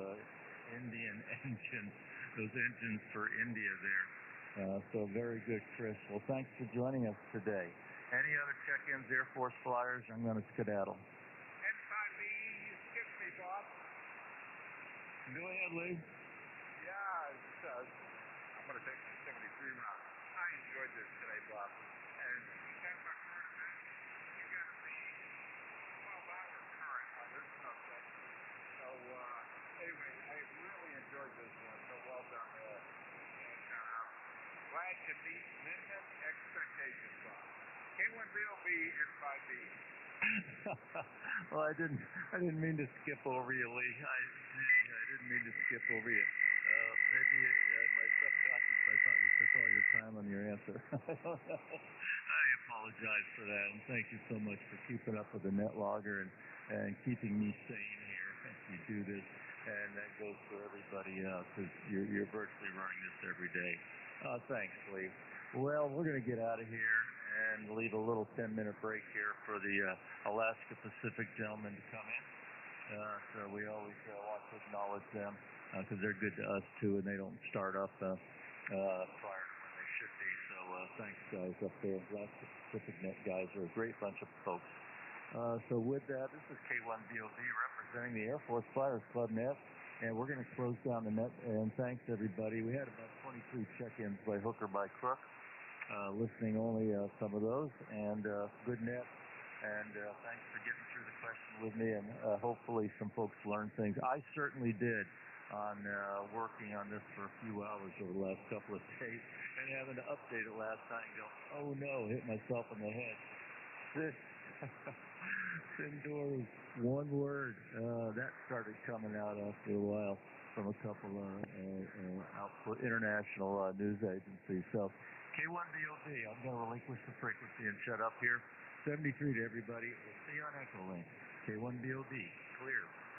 those engines for India there. So very good, Chris. Well, thanks for joining us today. Any other check-ins, Air Force flyers? I'm going to skedaddle. N5B, you skipped me, Bob. Go ahead, Lee. Yeah, I'm going to take the 73 round. I enjoyed this today, Bob. And you got my current event. You got the 12-hour current on this subject. So, anyway, I really enjoyed this one. So well done. And glad to meet Linda Expectations, Bob. K1BOB N5B. Well, I didn't mean to skip over you, Lee. I didn't mean to skip over you. Maybe my subconscious, I thought you took all your time on your answer. I apologize for that, and thank you so much for keeping up with the net logger and keeping me sane here as we do this. And that goes for everybody else, because you're virtually running this every day. Thanks, Lee. Well, we're going to get out of here and leave a little 10-minute break here for the Alaska Pacific gentlemen to come in. So we always want to acknowledge them. because they're good to us too, and they don't start up prior to when they should be. So thanks, guys, up there. Last Pacific Net guys are a great bunch of folks. So with that, this is K1BOB representing the Air Force Flyers Club Net, and we're going to close down the net. And thanks, everybody. We had about 23 check-ins by hook or by crook, listening only some of those, and good net. And thanks for getting through the question with me, and hopefully some folks learned things. I certainly did on working on this for a few hours over the last couple of days, and having to update it last night and go, oh no, hit myself in the head. Indoors, one word. That started coming out after a while from a couple of international news agencies. So K1BOB, I'm going to relinquish the frequency and shut up here. 73 to everybody. We'll see you on Echo Link. K1BOB, clear.